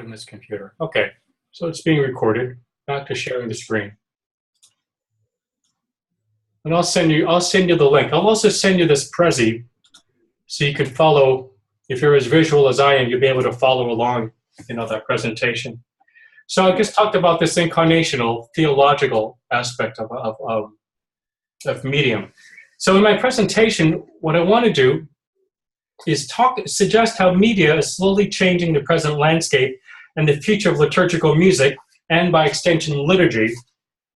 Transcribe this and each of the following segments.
in this computer. Okay, so it's being recorded. Back to sharing the screen. And I'll send you the link. I'll also send you this Prezi so you can follow. If you're as visual as I am, you'll be able to follow along, that presentation. So I just talked about this incarnational theological aspect of medium. So in my presentation, what I want to do is suggest how media is slowly changing the present landscape and the future of liturgical music, and by extension, liturgy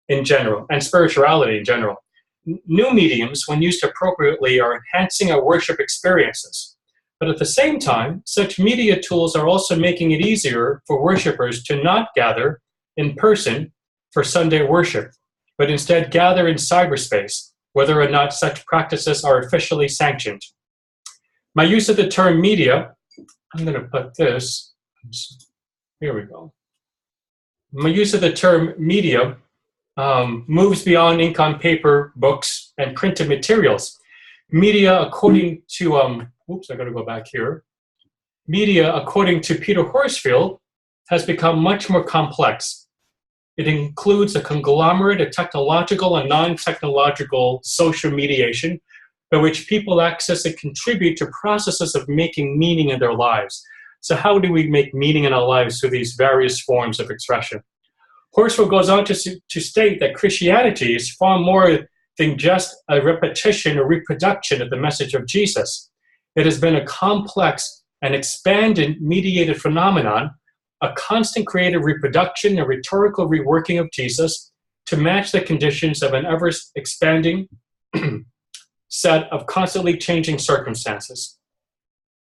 in general, and spirituality in general. New mediums, when used appropriately, are enhancing our worship experiences. But at the same time, such media tools are also making it easier for worshipers to not gather in person for Sunday worship, but instead gather in cyberspace, whether or not such practices are officially sanctioned. My use of the term media, I'm going to put this, here we go. My use of the term media moves beyond ink on paper, books, and printed materials. Media, according to, I got to go back here. Media, according to Peter Horsfield, has become much more complex. It includes a conglomerate of technological and non-technological social mediation by which people access and contribute to processes of making meaning in their lives. So how do we make meaning in our lives through these various forms of expression? Horsfield goes on to state that Christianity is far more than just a repetition or reproduction of the message of Jesus. It has been a complex and expanded mediated phenomenon, a constant creative reproduction and rhetorical reworking of Jesus to match the conditions of an ever-expanding set of constantly changing circumstances.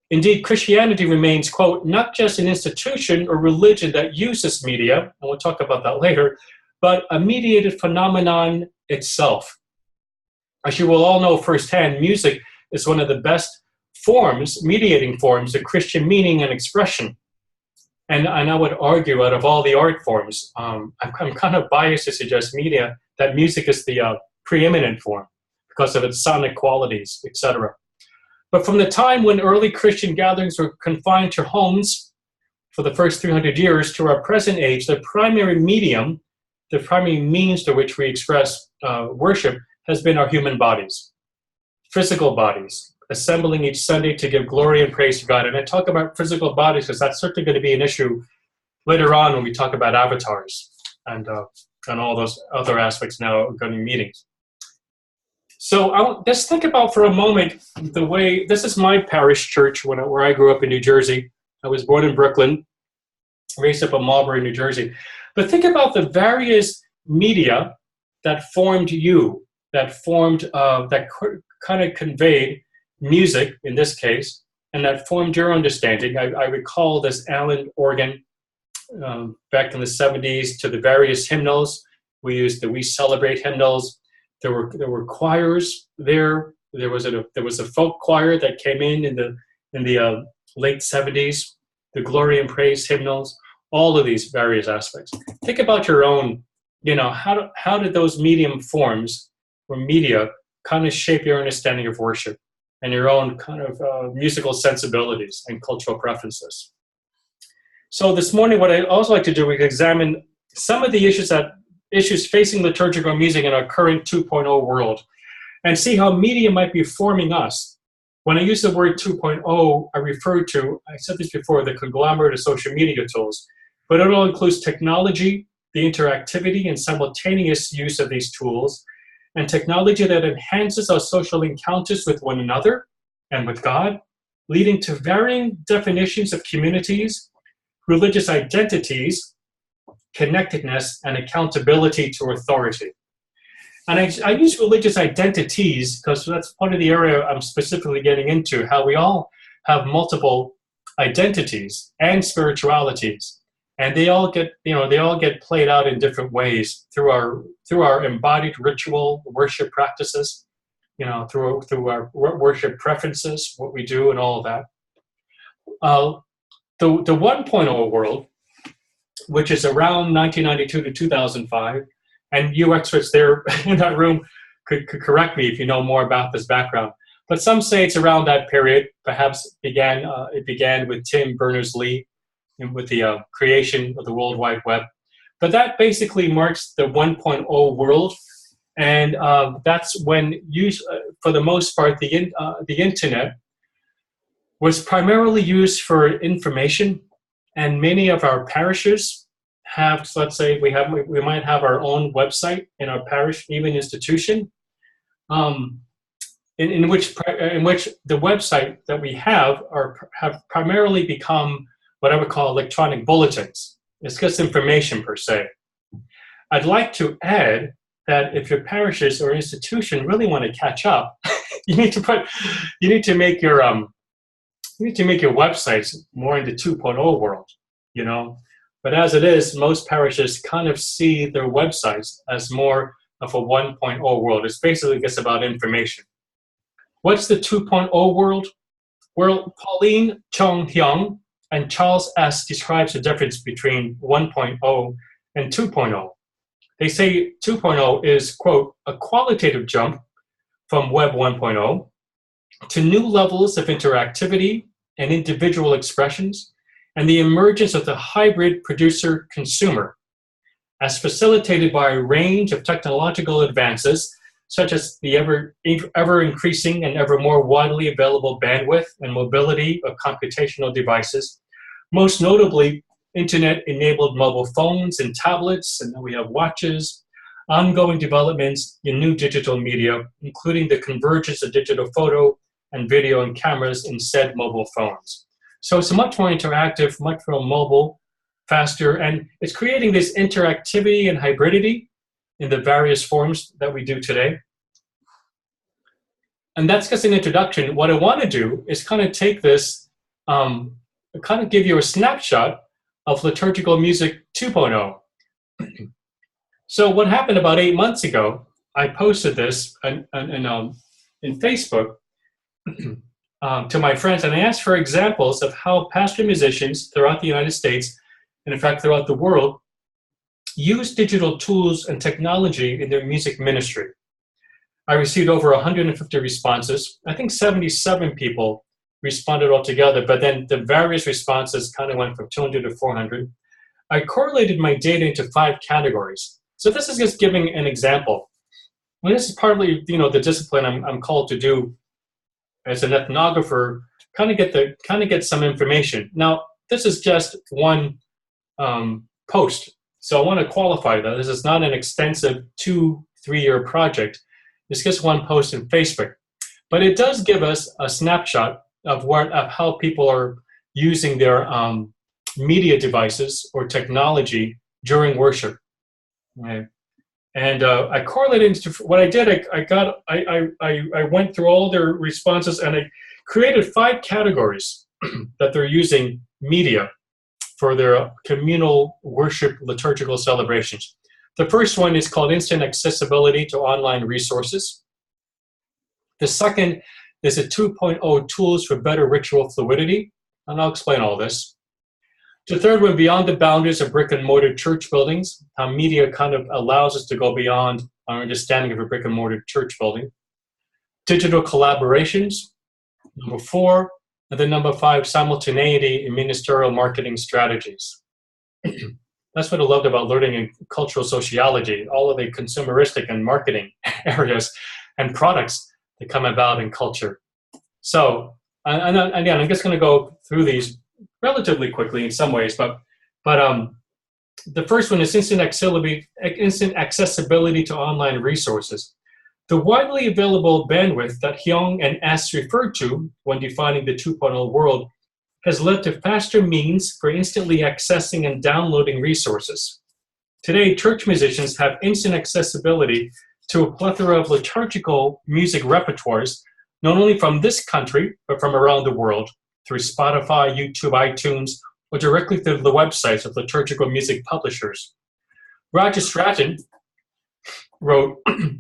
Indeed, Christianity remains, quote, not just an institution or religion that uses media, and we'll talk about that later, but a mediated phenomenon itself. As you will all know firsthand, music is one of the best mediating forms of Christian meaning and expression. And I would argue out of all the art forms, I'm kind of biased to suggest that music is the preeminent form because of its sonic qualities, etc. But from the time when early Christian gatherings were confined to homes for the first 300 years to our present age, the primary medium, the primary means to which we express worship has been our human bodies, physical bodies, assembling each Sunday to give glory and praise to God. And I talk about physical bodies because that's certainly going to be an issue later on when we talk about avatars and all those other aspects now regarding meetings. So just think about for a moment the way, this is my parish church where I grew up in New Jersey. I was born in Brooklyn, raised up in Marlborough, New Jersey. But think about the various media that formed you, that kind of conveyed music, in this case, and that formed your understanding. I recall this Allen organ back in the 70s to the various hymnals. We used the We Celebrate hymnals. There were choirs there. There was a folk choir that came in the late 70s. The Glory and Praise hymnals. All of these various aspects. Think about your own. How did those medium forms or media kind of shape your understanding of worship and your own kind of musical sensibilities and cultural preferences? So this morning, what I also like to do is examine some of the issues facing liturgical music in our current 2.0 world, and see how media might be forming us. When I use the word 2.0, I said this before, the conglomerate of social media tools, but it all includes technology, the interactivity and simultaneous use of these tools, and technology that enhances our social encounters with one another and with God, leading to varying definitions of communities, religious identities, connectedness, and accountability to authority. And I use religious identities because that's part of the area I'm specifically getting into, how we all have multiple identities and spiritualities. And they all get played out in different ways through our embodied ritual worship practices, through our worship preferences, what we do, and all of that. The 1.0 world, which is around 1992 to 2005, and you experts there in that room could correct me if you know more about this background. But some say it's around that period. Perhaps it began with Tim Berners-Lee, with the creation of the World Wide Web. But that basically marks the 1.0 world, and that's when, for the most part, the internet was primarily used for information, and many of our parishes have, let's say, we might have our own website in our parish, even institution, in which the website that we have primarily become what I would call electronic bulletins. It's just information per se. I'd like to add that if your parishes or institution really want to catch up, you need to make your websites more in the 2.0 world, you know. But as it is, most parishes kind of see their websites as more of a 1.0 world. It's basically just about information. What's the 2.0 world? Well, Pauline Chung-hyung and Charles S. describes the difference between 1.0 and 2.0. They say 2.0 is, quote, a qualitative jump from Web 1.0 to new levels of interactivity and individual expressions, and the emergence of the hybrid producer-consumer, as facilitated by a range of technological advances, such as the ever-increasing and ever more widely available bandwidth and mobility of computational devices, most notably internet-enabled mobile phones and tablets, and then we have watches, ongoing developments in new digital media, including the convergence of digital photo and video and cameras in said mobile phones. So it's much more interactive, much more mobile, faster, and it's creating this interactivity and hybridity in the various forms that we do today. And that's just an introduction. What I want to do is kind of take this, kind of give you a snapshot of liturgical music 2.0. So what happened about 8 months ago, I posted this in Facebook to my friends, and I asked for examples of how pastoral musicians throughout the United States, and in fact throughout the world, use digital tools and technology in their music ministry. I received over 150 responses. I think 77 people responded altogether, but then the various responses kind of went from 200 to 400. I correlated my data into 5 categories. So this is just giving an example. And this is partly, the discipline I'm called to do as an ethnographer, kind of get some information. Now, this is just one post, so I want to qualify that. This is not an extensive 2-3 year project. It's just one post in Facebook, but it does give us a snapshot of how people are using their media devices or technology during worship. Right? And I correlated into what I did. I went through all their responses and I created 5 categories that they're using media for their communal worship liturgical celebrations. The first one is called instant accessibility to online resources. The second is a 2.0 tools for better ritual fluidity, and I'll explain all this. The third one, beyond the boundaries of brick and mortar church buildings, how media kind of allows us to go beyond our understanding of a brick and mortar church building. Digital collaborations, number 4, and then number 5, simultaneity in ministerial marketing strategies. That's what I loved about learning in cultural sociology, all of the consumeristic and marketing areas and products that come about in culture. So, and again, I'm just going to go through these relatively quickly in some ways, but the first one is instant accessibility to online resources. The widely available bandwidth that Hyung and S referred to when defining the 2.0 world has led to faster means for instantly accessing and downloading resources. Today, church musicians have instant accessibility to a plethora of liturgical music repertoires, not only from this country, but from around the world, through Spotify, YouTube, iTunes, or directly through the websites of liturgical music publishers. Roger Stratton wrote,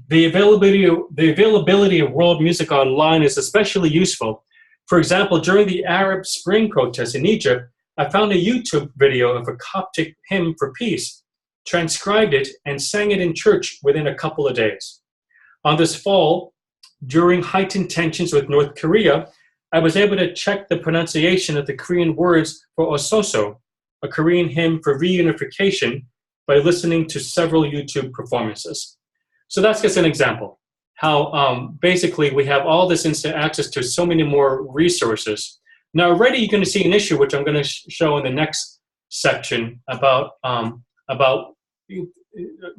the availability of world music online is especially useful. For example, during the Arab Spring protests in Egypt, I found a YouTube video of a Coptic hymn for peace, transcribed it, and sang it in church within a couple of days. On this fall, during heightened tensions with North Korea, I was able to check the pronunciation of the Korean words for ososo, a Korean hymn for reunification by listening to several YouTube performances. So that's just an example. How basically we have all this instant access to so many more resources. Now already you're going to see an issue, which I'm going to show in the next section about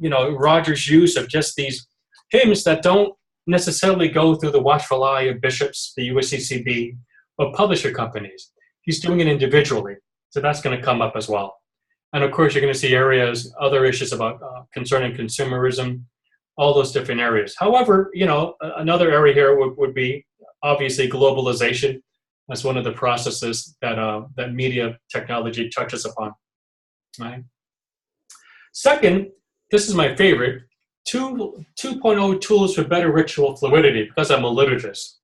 Roger's use of just these hymns that don't necessarily go through the watchful eye of bishops, the USCCB, or publisher companies. He's doing it individually, so that's going to come up as well. And of course, you're going to see other issues about concerning consumerism, all those different areas. However, another area here would be obviously globalization. That's one of the processes that media technology touches upon. Right. Second, this is my favorite, 2.0 tools for better ritual fluidity, because I'm a liturgist.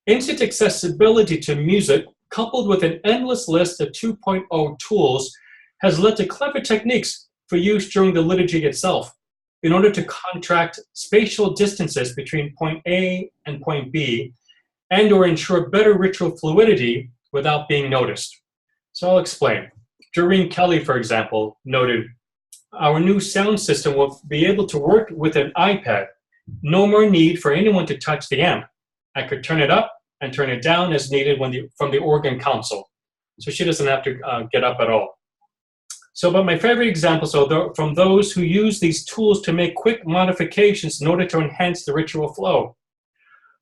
Instant accessibility to music, coupled with an endless list of 2.0 tools, has led to clever techniques for use during the liturgy itself in order to contract spatial distances between point A and point B and or ensure better ritual fluidity without being noticed. So I'll explain. Doreen Kelly, for example, noted, our new sound system will be able to work with an iPad. No more need for anyone to touch the amp. I could turn it up and turn it down as needed from the organ console. So she doesn't have to get up at all. So, but my favorite examples are from those who use these tools to make quick modifications in order to enhance the ritual flow.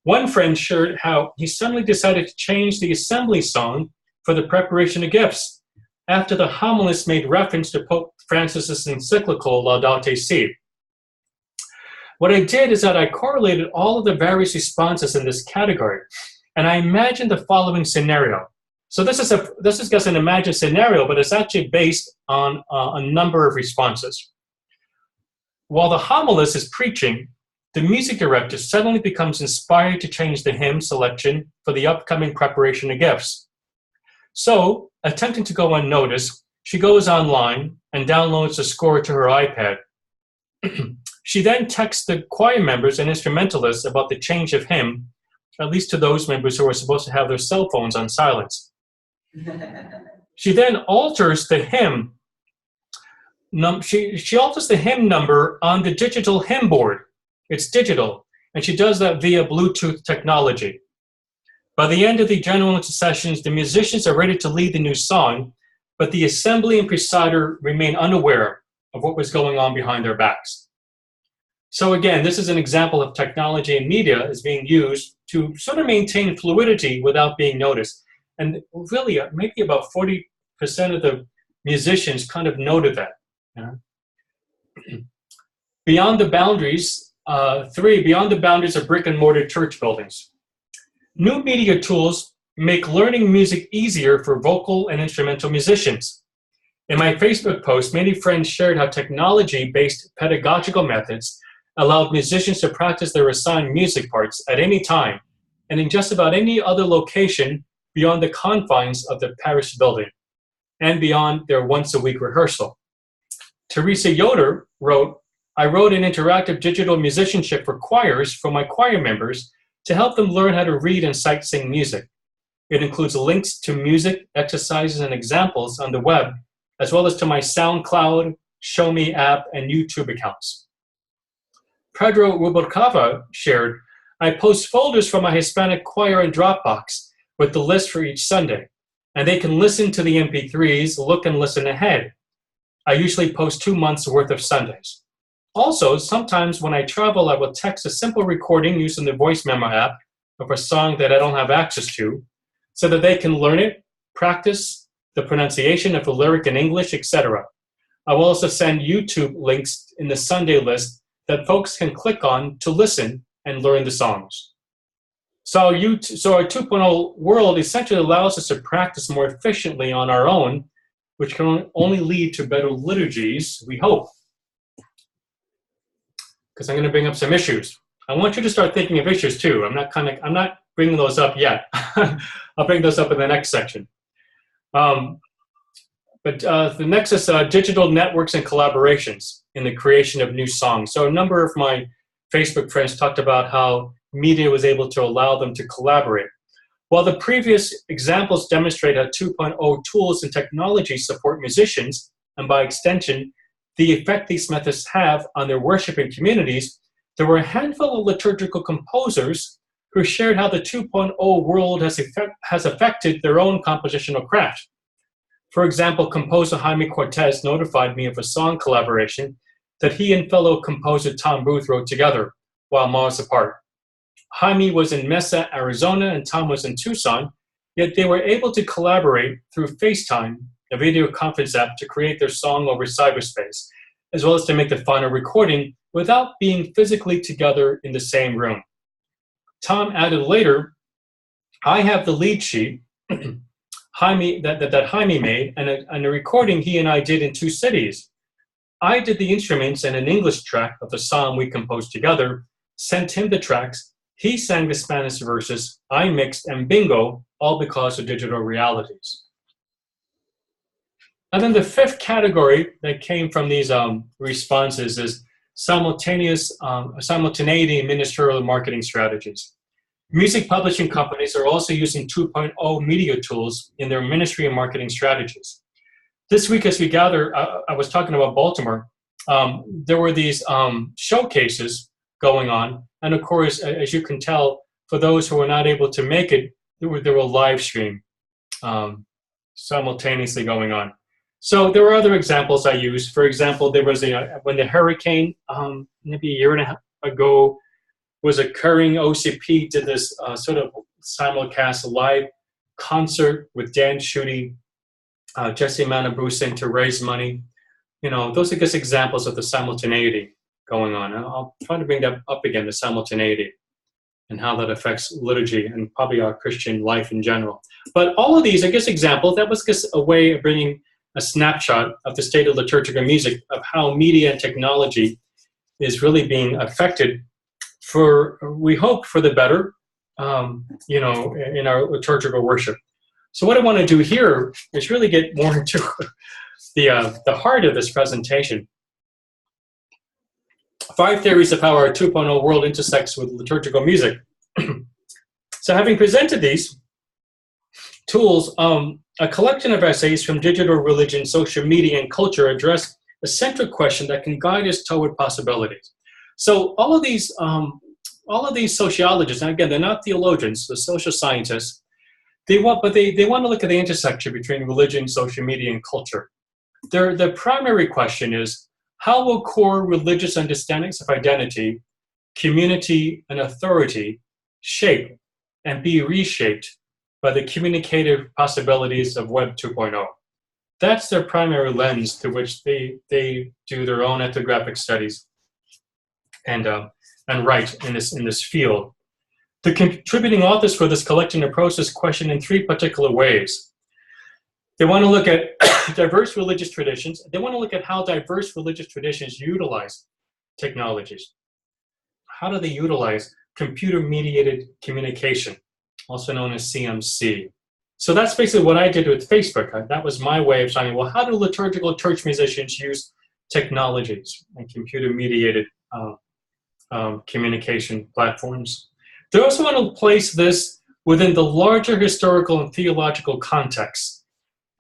One friend shared how he suddenly decided to change the assembly song for the preparation of gifts after the homilist made reference to Pope Francis's encyclical Laudate Si. What I did is that I correlated all of the various responses in this category, and I imagined the following scenario. So this is just an imagined scenario, but it's actually based on a number of responses. While the homilist is preaching, the music director suddenly becomes inspired to change the hymn selection for the upcoming preparation of gifts. So, attempting to go unnoticed, she goes online and downloads the score to her iPad. She then texts the choir members and instrumentalists about the change of hymn, at least to those members who are supposed to have their cell phones on silence. She then alters the hymn. She alters the hymn number on the digital hymn board. It's digital, and she does that via Bluetooth technology. By the end of the general intercessions, the musicians are ready to lead the new song, but the assembly and presider remain unaware of what was going on behind their backs. So again, this is an example of technology and media is being used to sort of maintain fluidity without being noticed. And really, maybe about 40% of the musicians kind of noted that. Beyond the boundaries, beyond the boundaries of brick and mortar church buildings. New media tools make learning music easier for vocal and instrumental musicians. In my Facebook post, many friends shared how technology-based pedagogical methods allowed musicians to practice their assigned music parts at any time and in just about any other location beyond the confines of the parish building and beyond their once-a-week rehearsal. Teresa Yoder wrote, I wrote an interactive digital musicianship for choirs for my choir members to help them learn how to read and sight sing music. It includes links to music, exercises, and examples on the web, as well as to my SoundCloud, Show Me app, and YouTube accounts. Pedro Rubalcava shared, I post folders for my Hispanic choir in Dropbox with the list for each Sunday, and they can listen to the MP3s, look and listen ahead. I usually post 2 months worth of Sundays. Also, sometimes when I travel, I will text a simple recording using the voice memo app of a song that I don't have access to so that they can learn it, practice the pronunciation of the lyric in English, etc. I will also send YouTube links in the Sunday list that folks can click on to listen and learn the songs. So our 2.0 world essentially allows us to practice more efficiently on our own, which can only lead to better liturgies, we hope. Because I'm going to bring up some issues. I want you to start thinking of issues too. I'm not bringing those up yet. I'll bring those up in the next section. The next is digital networks and collaborations in the creation of new songs. So a number of my Facebook friends talked about how media was able to allow them to collaborate. While the previous examples demonstrate how 2.0 tools and technology support musicians, and by extension, the effect these methods have on their worshiping communities, there were a handful of liturgical composers who shared how the 2.0 world has affected their own compositional craft. For example, composer Jaime Cortez notified me of a song collaboration that he and fellow composer Tom Booth wrote together while miles apart. Jaime was in Mesa, Arizona, and Tom was in Tucson, yet they were able to collaborate through FaceTime, a video conference app, to create their song over cyberspace, as well as to make the final recording without being physically together in the same room. Tom added later, I have the lead sheet that Jaime made, and a recording he and I did in 2 cities. I did the instruments and an English track of the song we composed together, sent him the tracks, he sang the Spanish verses, I mixed, and bingo, all because of digital realities. And then the 5th category that came from these responses is simultaneity in ministerial marketing strategies. Music publishing companies are also using 2.0 media tools in their ministry and marketing strategies. This week, as we gather, I was talking about Baltimore. There were these showcases going on. And of course, as you can tell, for those who were not able to make it, there were live stream simultaneously going on. So there were other examples I used. For example, there was when the hurricane, maybe a year and a half ago, was occurring, OCP did this sort of simulcast live concert with Dan Schutte, Jesse Manabusin to raise money. You know, those are just examples of the simultaneity going on. And I'll try to bring that up again, the simultaneity, and how that affects liturgy and probably our Christian life in general. But all of these are just examples. That was just a way of bringing a snapshot of the state of liturgical music, of how media and technology is really being affected for, we hope, for the better, you know, in our liturgical worship. So what I want to do here is really get more into the heart of this presentation. 5 theories of how our 2.0 world intersects with liturgical music. So having presented these tools, a collection of essays from digital religion, social media, and culture address a central question that can guide us toward possibilities. So all of these sociologists, and again, they're not theologians, they're social scientists, they want to look at the intersection between religion, social media, and culture. Their primary question is, how will core religious understandings of identity, community, and authority shape and be reshaped by the communicative possibilities of Web 2.0? That's their primary lens through which they do their own ethnographic studies and write in this field. The contributing authors for this collection approach this question in 3 particular ways. They want to look at diverse religious traditions. They want to look at how diverse religious traditions utilize technologies. How do they utilize computer-mediated communication, also known as CMC? So that's basically what I did with Facebook. That was my way of saying, well, how do liturgical church musicians use technologies and computer-mediated communication platforms? They also want to place this within the larger historical and theological context.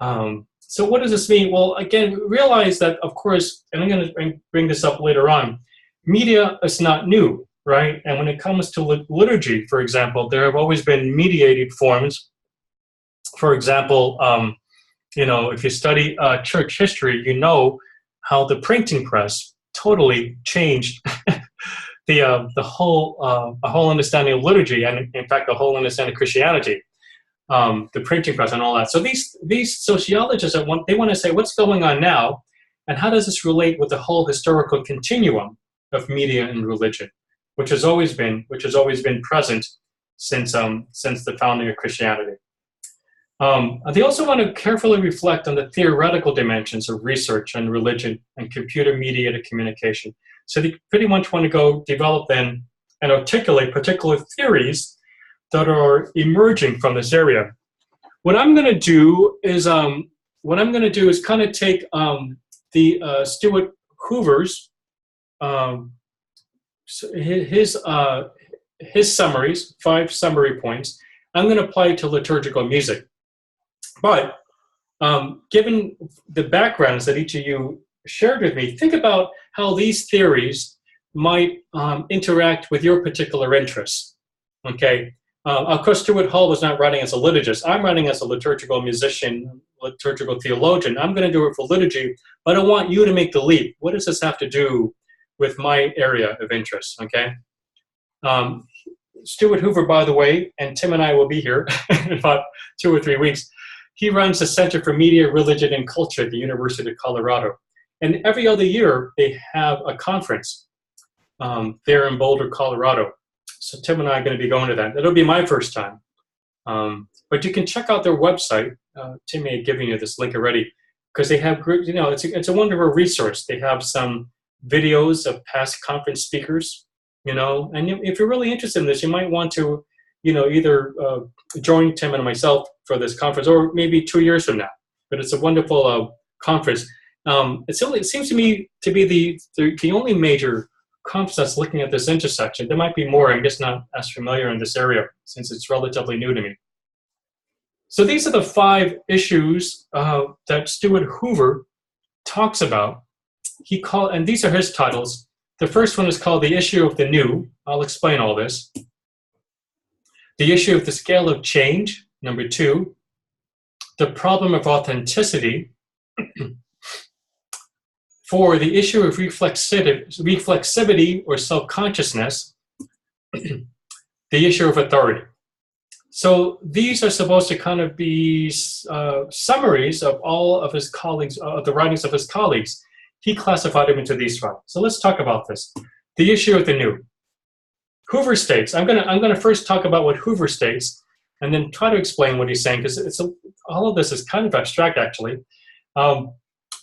So what does this mean? Well, again, realize that, of course, and I'm going to bring this up later on, media is not new, right? And when it comes to liturgy, for example, there have always been mediated forms. For example, you know, if you study church history, you know how the printing press totally changed the whole understanding of liturgy, and in fact, the whole understanding of Christianity. The printing press and all that. So these sociologists they want to say what's going on now, and how does this relate with the whole historical continuum of media and religion, which has always been present since the founding of Christianity. They also want to carefully reflect on the theoretical dimensions of research and religion and computer-mediated communication. So they pretty much want to go develop then and articulate particular theories that are emerging from this area. What I'm going to do is kind of take the Stuart Hoover's his summaries, 5 summary points, I'm going to apply it to liturgical music. But given the backgrounds that each of you shared with me, think about how these theories might interact with your particular interests. Okay. Of course, Stuart Hall was not writing as a liturgist. I'm writing as a liturgical musician, liturgical theologian. I'm going to do it for liturgy, but I want you to make the leap. What does this have to do with my area of interest? Okay. Stuart Hoover, by the way, and Tim and I will be here in about 2 or 3 weeks. He runs the Center for Media, Religion, and Culture at the University of Colorado. And every other year, they have a conference there in Boulder, Colorado. So Tim and I are going to be going to that. It'll be my first time. But you can check out their website. Tim may have given you this link already, because they have, you know, it's a wonderful resource. They have some videos of past conference speakers, you know, and if you're really interested in this, you might want to, you know, either join Tim and myself for this conference, or maybe 2 years from now. But it's a wonderful conference. It seems to me to be the only major conference that's looking at this intersection. There might be more. I'm just not as familiar in this area since it's relatively new to me. So these are the 5 issues that Stuart Hoover talks about. And these are his titles. The first one is called The Issue of the New. I'll explain all this. The Issue of the Scale of Change, number 2. The Problem of Authenticity. 4, the issue of reflexivity or self-consciousness. The issue of authority. So these are supposed to kind of be summaries of all of his colleagues, the writings of his colleagues. He classified them into these 5. So let's talk about this. The issue of the new. Hoover states, I'm gonna first talk about what Hoover states, and then try to explain what he's saying, because all of this is kind of abstract, actually.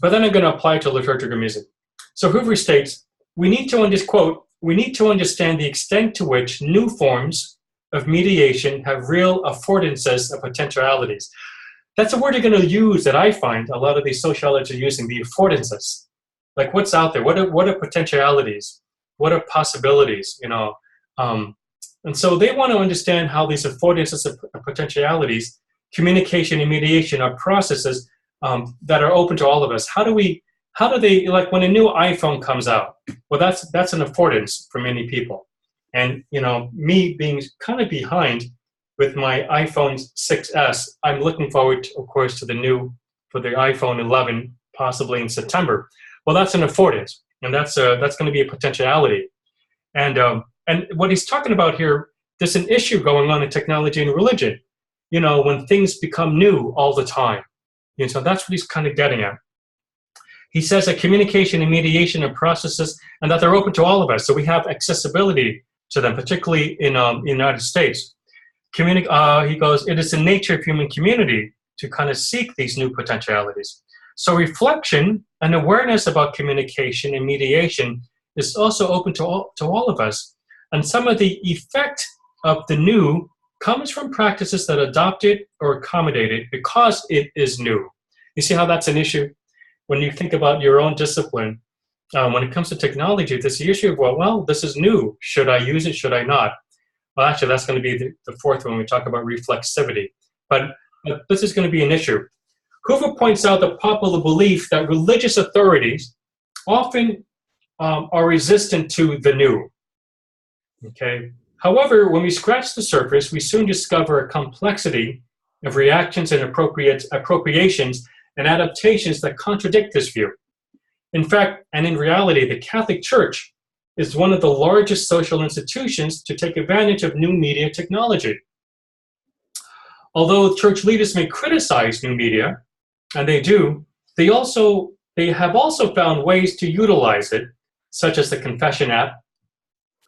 But then I'm going to apply it to liturgical music. So Hoover states, we need to understand the extent to which new forms of mediation have real affordances of potentialities. That's a word you're going to use that I find a lot of these sociologists are using, the affordances. Like, what's out there? What are potentialities? What are possibilities? You know, and so they want to understand how these affordances of potentialities, communication and mediation, are processes that are open to all of us. How do they, like when a new iPhone comes out, well, that's an affordance for many people. And, you know, me being kind of behind with my iPhone 6S, I'm looking forward, of course, to the iPhone 11, possibly in September. Well, that's an affordance, and that's going to be a potentiality. And what he's talking about here, there's an issue going on in technology and religion, you know, when things become new all the time. And so that's what he's kind of getting at. He says that communication and mediation are processes, and that they're open to all of us. So we have accessibility to them, particularly in the United States. He goes, it is the nature of human community to kind of seek these new potentialities. So reflection and awareness about communication and mediation is also open to all of us. And some of the effect of the new comes from practices that adopt it or accommodate it because it is new. You see how that's an issue? When you think about your own discipline, when it comes to technology, there's the issue of, well, this is new. Should I use it? Should I not? Well, actually, that's going to be the 4th one when we talk about reflexivity. But this is going to be an issue. Hoover points out the popular belief that religious authorities often are resistant to the new. Okay. However, when we scratch the surface, we soon discover a complexity of reactions and appropriations and adaptations that contradict this view. In fact, and in reality, the Catholic Church is one of the largest social institutions to take advantage of new media technology. Although church leaders may criticize new media, and they do, they have also found ways to utilize it, such as the confession app.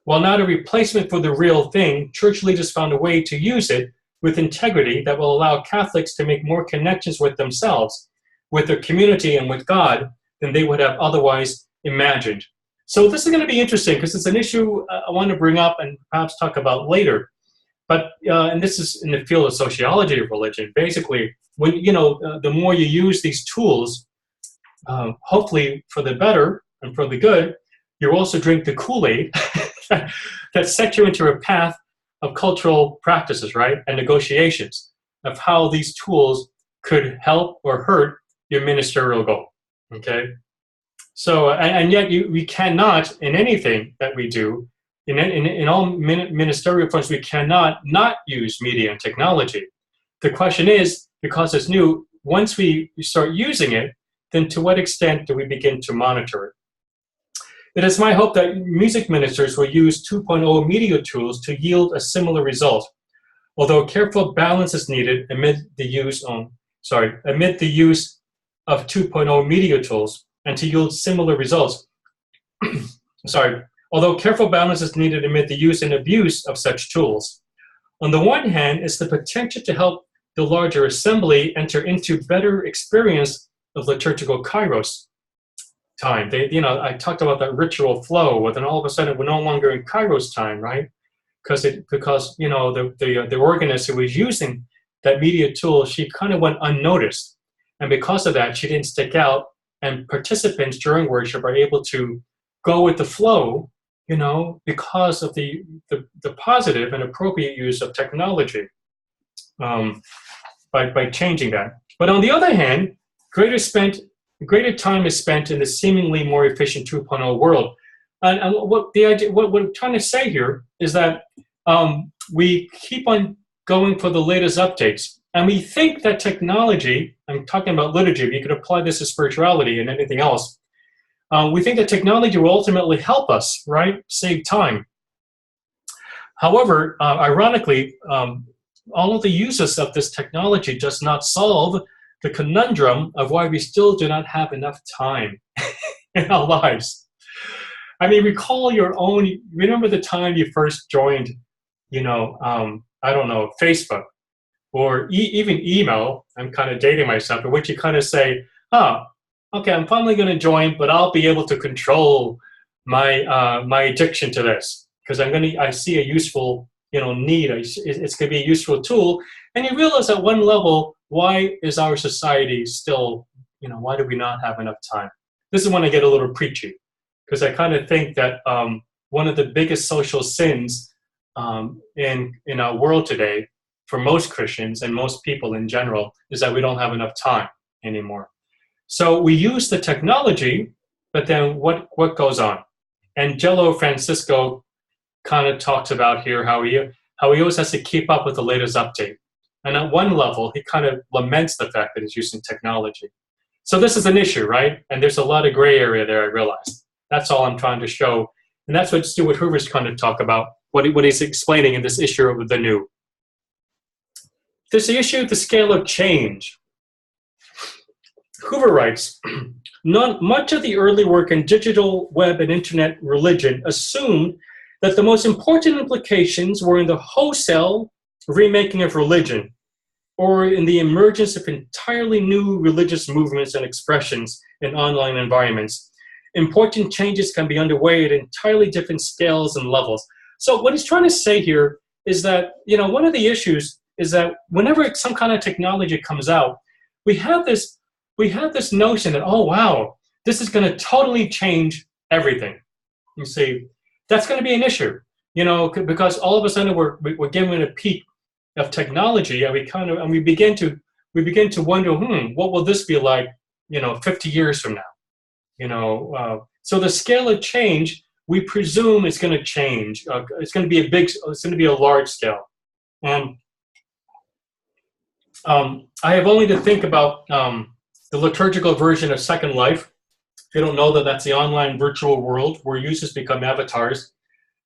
While not a replacement for the real thing, church leaders found a way to use it with integrity that will allow Catholics to make more connections with themselves, with their community, and with God than they would have otherwise imagined. So this is going to be interesting because it's an issue I want to bring up and perhaps talk about later. But and this is in the field of sociology of religion. Basically, when the more you use these tools, hopefully for the better and for the good, you also drink the Kool-Aid that sets you into a path of cultural practices, right, and negotiations of how these tools could help or hurt your ministerial goal, okay? So, and yet we cannot, in anything that we do, in all ministerial forms, we cannot not use media and technology. The question is, because it's new, once we start using it, then to what extent do we begin to monitor it? It is my hope that music ministers will use 2.0 media tools to yield a similar result, although careful balance is needed amid the use of 2.0 media tools and to yield similar results. Although careful balance is needed amid the use and abuse of such tools. On the one hand, it's the potential to help the larger assembly enter into better experience of liturgical kairos time. I talked about that ritual flow, but then all of a sudden we're no longer in kairos time, right? Because the organist who was using that media tool, she kind of went unnoticed. And because of that, she didn't stick out, and participants during worship are able to go with the flow, because of the positive and appropriate use of technology by changing that. But on the other hand, greater time is spent in the seemingly more efficient 2.0 world. And what I'm trying to say here is that we keep on going for the latest updates. And we think that technology, I'm talking about liturgy, but you could apply this to spirituality and anything else. We think that technology will ultimately help us, right? Save time. However, ironically, all of the uses of this technology does not solve the conundrum of why we still do not have enough time in our lives. I mean, remember the time you first joined, Facebook or even email. I'm kind of dating myself, in which you kind of say, okay, I'm finally going to join, but I'll be able to control my addiction to this because I see a useful need. It's going to be a useful tool. And you realize at one level, why is our society still, why do we not have enough time? This is when I get a little preachy, because I kind of think that one of the biggest social sins in our world today, for most Christians and most people in general, is that we don't have enough time anymore. So we use the technology, but then what goes on? And Jello Francisco kind of talks about here how he always has to keep up with the latest update. And at one level, he kind of laments the fact that he's using technology. So this is an issue, right? And there's a lot of gray area there, I realize. That's all I'm trying to show. And that's what Stuart Hoover's kind of talk about, what he's explaining in this issue of the new. There's the issue of the scale of change. Hoover writes, much of the early work in digital, web, and internet religion assumed that the most important implications were in the wholesale remaking of religion, or in the emergence of entirely new religious movements and expressions in online environments. Important changes can be underway at entirely different scales and levels. So what he's trying to say here is that, one of the issues is that whenever some kind of technology comes out, we have this notion that, oh, wow, this is going to totally change everything. You see, that's going to be an issue, because all of a sudden we're given a peak of technology, and we begin to wonder, what will this be like, 50 years from now? So the scale of change, we presume is going to change. It's going to be a large scale. And I have only to think about the liturgical version of Second Life. If you don't know that, that's the online virtual world where users become avatars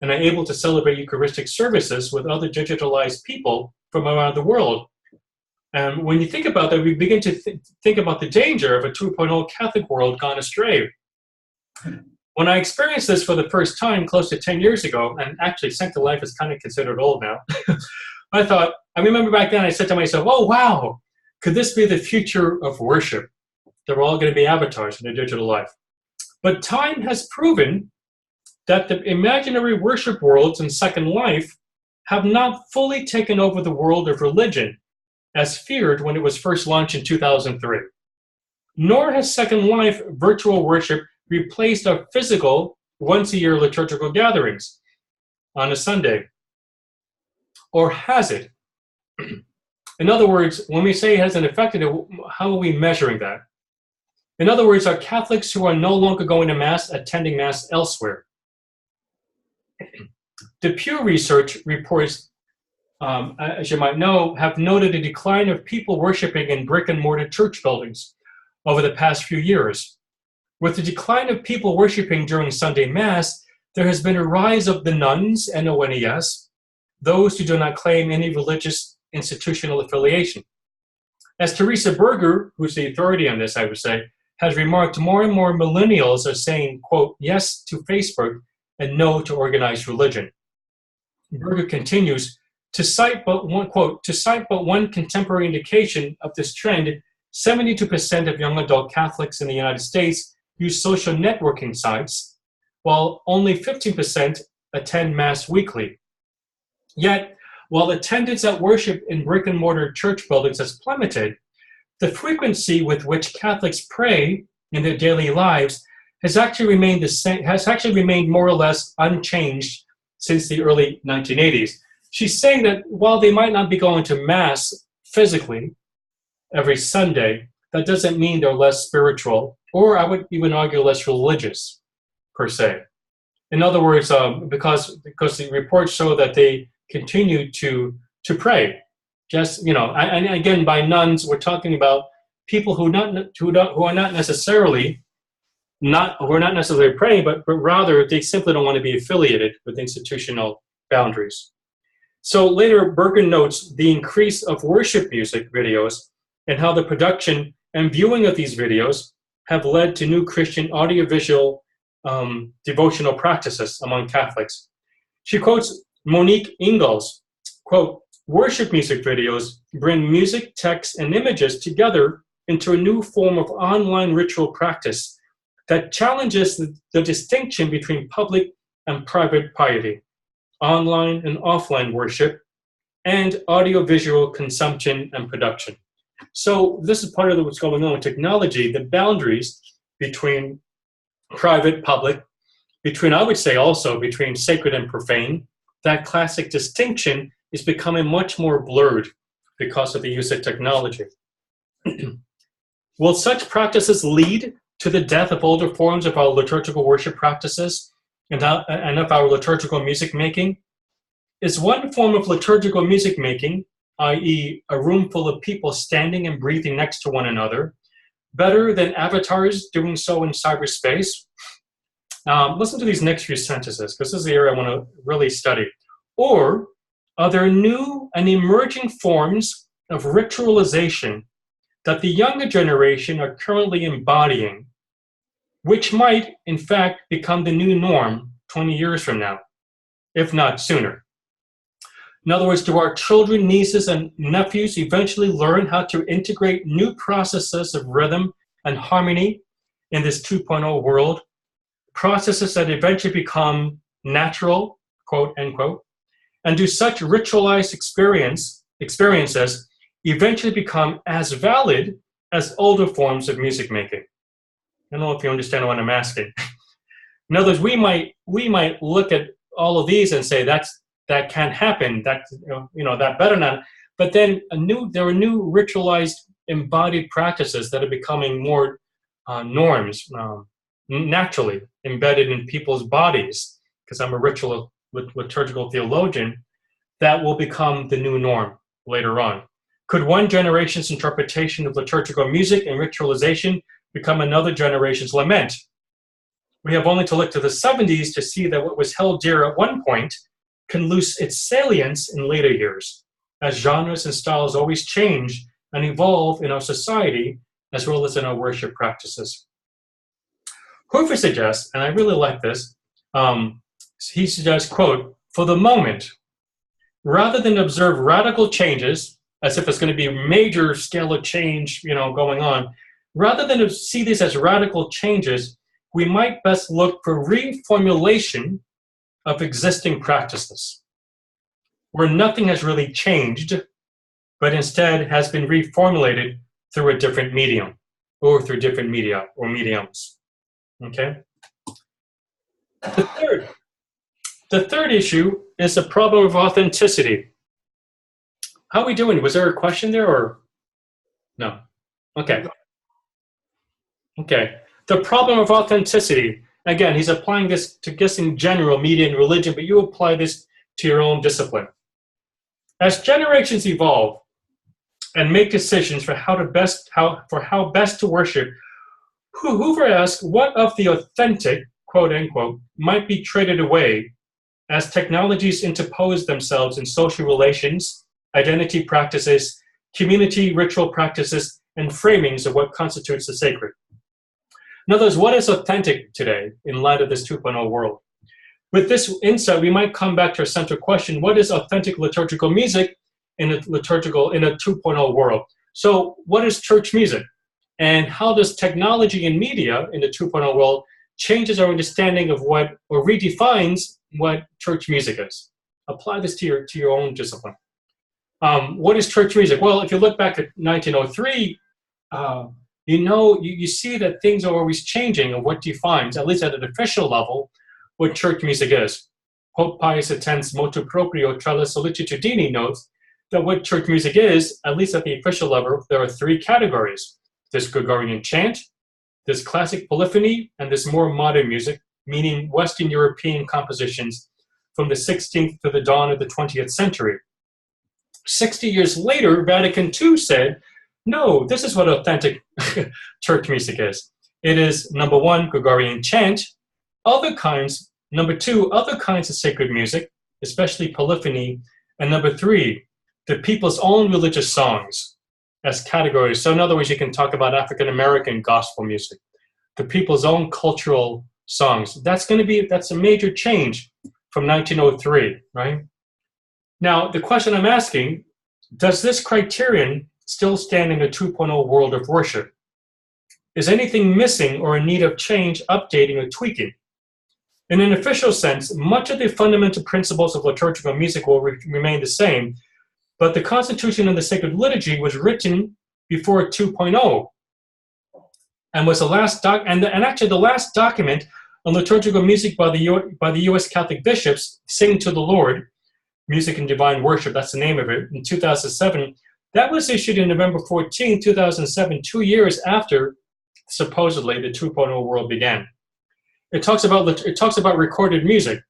and are able to celebrate Eucharistic services with other digitalized people from around the world. And when you think about that, we begin to think about the danger of a 2.0 Catholic world gone astray. When I experienced this for the first time close to 10 years ago, and actually Second Life is kind of considered old now, I remember back then I said to myself, oh, wow, could this be the future of worship? They're all going to be avatars in a digital life. But time has proven that the imaginary worship worlds in Second Life have not fully taken over the world of religion, as feared when it was first launched in 2003. Nor has Second Life virtual worship replaced our physical once-a-year liturgical gatherings on a Sunday. or has it? In other words, when we say it hasn't affected it, how are we measuring that? In other words, are Catholics who are no longer going to Mass attending Mass elsewhere? The Pew Research reports, as you might know, have noted a decline of people worshiping in brick and mortar church buildings over the past few years. With the decline of people worshiping during Sunday Mass, there has been a rise of the nuns, N-O-N-E-S, those who do not claim any religious institutional affiliation. As Teresa Berger, who's the authority on this, I would say, has remarked, more and more millennials are saying, quote, yes to Facebook and no to organized religion. Berger continues, to cite but one, quote, to cite but one contemporary indication of this trend, 72% of young adult Catholics in the United States use social networking sites, while only 15% attend Mass weekly. Yet, while attendance at worship in brick and mortar church buildings has plummeted, the frequency with which Catholics pray in their daily lives has actually remained the same, has actually remained more or less unchanged since the early 1980s. She's saying that while they might not be going to Mass physically every Sunday, that doesn't mean they're less spiritual, or I would even argue less religious, per se. In other words, because the reports show that they continue to pray. Just, you know, and again, by nuns, we're talking about people who are not necessarily praying, but rather they simply don't want to be affiliated with institutional boundaries. So later, Bergen notes the increase of worship music videos and how the production and viewing of these videos have led to new Christian audiovisual devotional practices among Catholics. She quotes Monique Ingalls, quote, worship music videos bring music, text, and images together into a new form of online ritual practice that challenges the distinction between public and private piety, online and offline worship, and audiovisual consumption and production. So this is part of what's going on with technology, the boundaries between private, public, between, I would say also, between sacred and profane. That classic distinction is becoming much more blurred because of the use of technology. Will such practices lead to the death of older forms of our liturgical worship practices and of our liturgical music making? Is one form of liturgical music making, i.e. a room full of people standing and breathing next to one another, better than avatars doing so in cyberspace? Listen to these next few sentences, because this is the area I want to really study. Or are there new and emerging forms of ritualization that the younger generation are currently embodying, which might, in fact, become the new norm 20 years from now, if not sooner? In other words, do our children, nieces, and nephews eventually learn how to integrate new processes of rhythm and harmony in this 2.0 world? Processes that eventually become natural, quote, end quote, and do such ritualized experiences eventually become as valid as older forms of music making? I don't know if you understand what I'm asking. In other words, we might look at all of these and say that can't happen, that that better not. But then there are new ritualized embodied practices that are becoming more norms, naturally embedded in people's bodies, because I'm a liturgical theologian, that will become the new norm later on. Could one generation's interpretation of liturgical music and ritualization become another generation's lament? We have only to look to the 70s to see that what was held dear at one point can lose its salience in later years, as genres and styles always change and evolve in our society as well as in our worship practices. Hoover suggests, and I really like this, he suggests, quote, for the moment, rather than observe radical changes, as if it's going to be a major scale of change, going on, rather than see these as radical changes, we might best look for reformulation of existing practices, where nothing has really changed, but instead has been reformulated through a different medium, or through different media or mediums. Okay? The third issue is the problem of authenticity. how are we doing? Was there a question there or no? Okay. Okay. The problem of authenticity. Again, he's applying this to just in general, media and religion, but you apply this to your own discipline. As generations evolve and make decisions for how best to worship, Hoover asked what of the authentic, quote unquote, might be traded away as technologies interpose themselves in social relations, identity practices, community ritual practices, and framings of what constitutes the sacred. In other words, what is authentic today in light of this 2.0 world? With this insight, we might come back to our central question: what is authentic liturgical music in a 2.0 world? So, what is church music, and how does technology and media in the 2.0 world changes our understanding of what, or redefines what church music is? Apply this to your own discipline. What is church music? Well, if you look back at 1903. You see that things are always changing of what defines, at least at an official level, what church music is. Pope Pius X's Motu Proprio tra le Sollecitudini notes that what church music is, at least at the official level, there are three categories. There's Gregorian chant, there's classic polyphony, and there's more modern music, meaning Western European compositions from the 16th to the dawn of the 20th century. 60 years later, Vatican II said, no, this is what authentic church music is. It is, number one, Gregorian chant, number two, other kinds of sacred music, especially polyphony, and number three, the people's own religious songs as categories. So in other words, you can talk about African-American gospel music, the people's own cultural songs. That's a major change from 1903, right? Now, the question I'm asking, does this criterion still stand in a 2.0 world of worship? Is anything missing or in need of change, updating, or tweaking? In an official sense, much of the fundamental principles of liturgical music will remain the same, but the Constitution of the Sacred Liturgy was written before 2.0 and was actually the last document on liturgical music by the U.S. Catholic bishops, Sing to the Lord, Music and Divine Worship, that's the name of it, in 2007. That was issued in November 14, 2007, 2 years after, supposedly, the 2.0 world began. It talks about recorded music,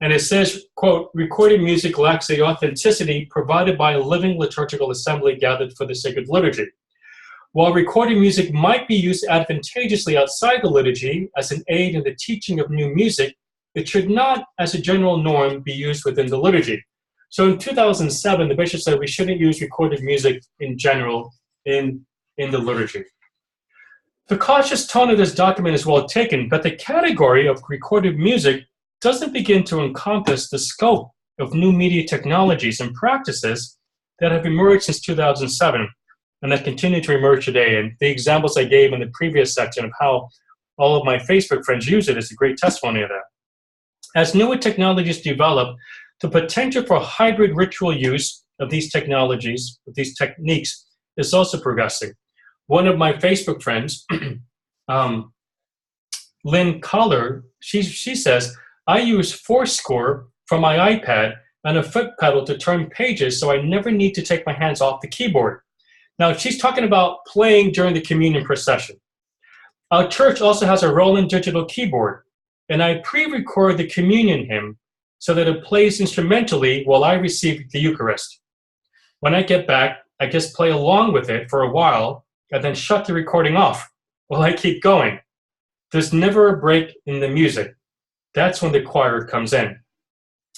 and it says, quote, recorded music lacks the authenticity provided by a living liturgical assembly gathered for the sacred liturgy. While recorded music might be used advantageously outside the liturgy as an aid in the teaching of new music, it should not, as a general norm, be used within the liturgy. So in 2007, the bishop said we shouldn't use recorded music in general in the liturgy. The cautious tone of this document is well taken, but the category of recorded music doesn't begin to encompass the scope of new media technologies and practices that have emerged since 2007 and that continue to emerge today. And the examples I gave in the previous section of how all of my Facebook friends use it is a great testimony of that. As newer technologies develop, the potential for hybrid ritual use of these technologies, of these techniques, is also progressing. One of my Facebook friends, Lynn Collar, she says, I use Fourscore for my iPad and a foot pedal to turn pages so I never need to take my hands off the keyboard. Now, she's talking about playing during the communion procession. Our church also has a Roland digital keyboard, and I pre-record the communion hymn so that it plays instrumentally while I receive the Eucharist. When I get back, I just play along with it for a while and then shut the recording off while I keep going. There's never a break in the music. That's when the choir comes in.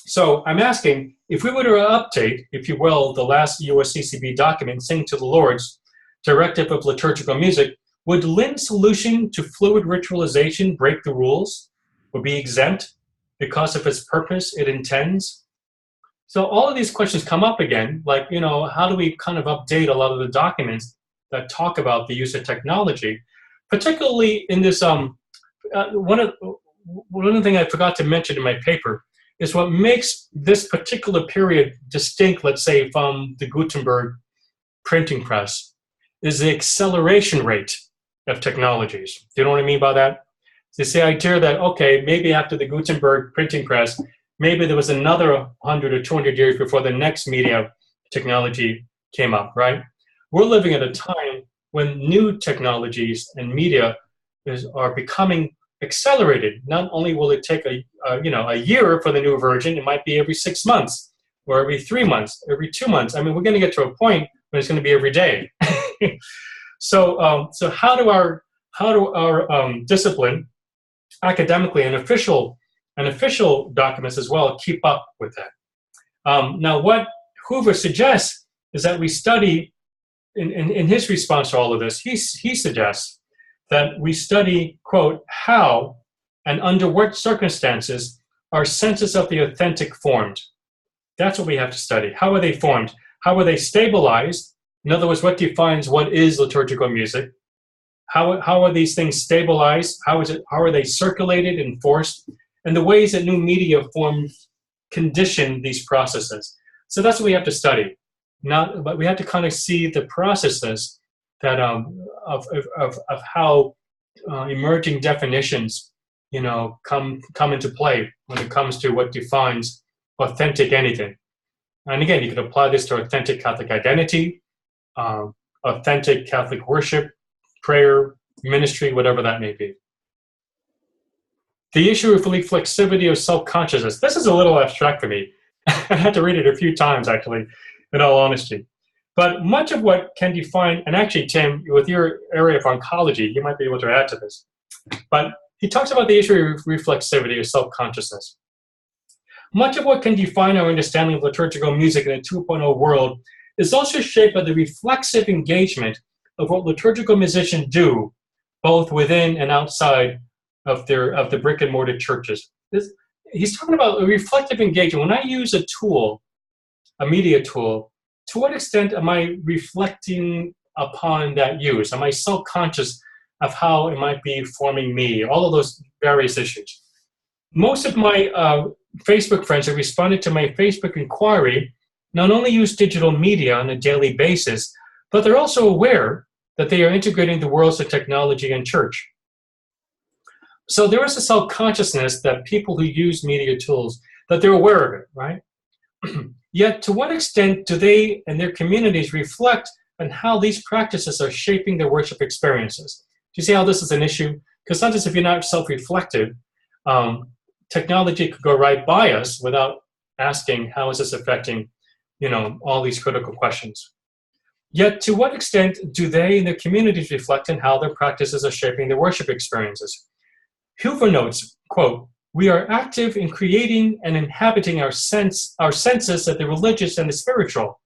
So I'm asking, if we were to update, if you will, the last USCCB document, Sing to the Lord's Directive of Liturgical Music, would Lynn's solution to fluid ritualization break the rules or be exempt because of its purpose it intends? So all of these questions come up again, like, how do we kind of update a lot of the documents that talk about the use of technology, particularly in this, one of the things I forgot to mention in my paper is what makes this particular period distinct, let's say, from the Gutenberg printing press, is the acceleration rate of technologies. Do you know what I mean by that? It's the idea that, okay, maybe after the Gutenberg printing press, maybe there was another 100 or 200 years before the next media technology came up, right? We're living at a time when new technologies and media are becoming accelerated. Not only will it take a year for the new version, it might be every 6 months or every 3 months, every 2 months. I mean, we're going to get to a point when it's going to be every day. So how do our discipline, academically and official documents as well, keep up with that? Now, what Hoover suggests is that we study, in his response to all of this, he suggests that we study, quote, how and under what circumstances are senses of the authentic formed. That's what we have to study. How are they formed? How are they stabilized? In other words, what defines what is liturgical music? How are these things stabilized? How are they circulated, enforced? And the ways that new media forms condition these processes. So that's what we have to study. But we have to kind of see the processes that of how emerging definitions, come into play when it comes to what defines authentic anything. And again, you could apply this to authentic Catholic identity, authentic Catholic worship, prayer, ministry, whatever that may be. The issue of reflexivity of self-consciousness. This is a little abstract for me. I had to read it a few times, actually, in all honesty. But much of what can define, and actually, Tim, with your area of oncology, you might be able to add to this. But he talks about the issue of reflexivity of self-consciousness. Much of what can define our understanding of liturgical music in a 2.0 world is also shaped by the reflexive engagement of what liturgical musicians do, both within and outside of the brick and mortar churches. He's talking about a reflective engagement. When I use a tool, a media tool, to what extent am I reflecting upon that use? Am I self-conscious of how it might be forming me? All of those various issues. Most of my Facebook friends who responded to my Facebook inquiry not only use digital media on a daily basis, but they're also aware that they are integrating the worlds of technology and church. So there is a self-consciousness that people who use media tools, that they're aware of it, right? Yet to what extent do they and their communities reflect on how these practices are shaping their worship experiences? Do you see how this is an issue? Because sometimes if you're not self-reflective, technology could go right by us without asking how is this affecting, all these critical questions. Yet to what extent do they and their communities reflect on how their practices are shaping their worship experiences? Hoover notes, quote, "We are active in creating and inhabiting our senses of the religious and the spiritual,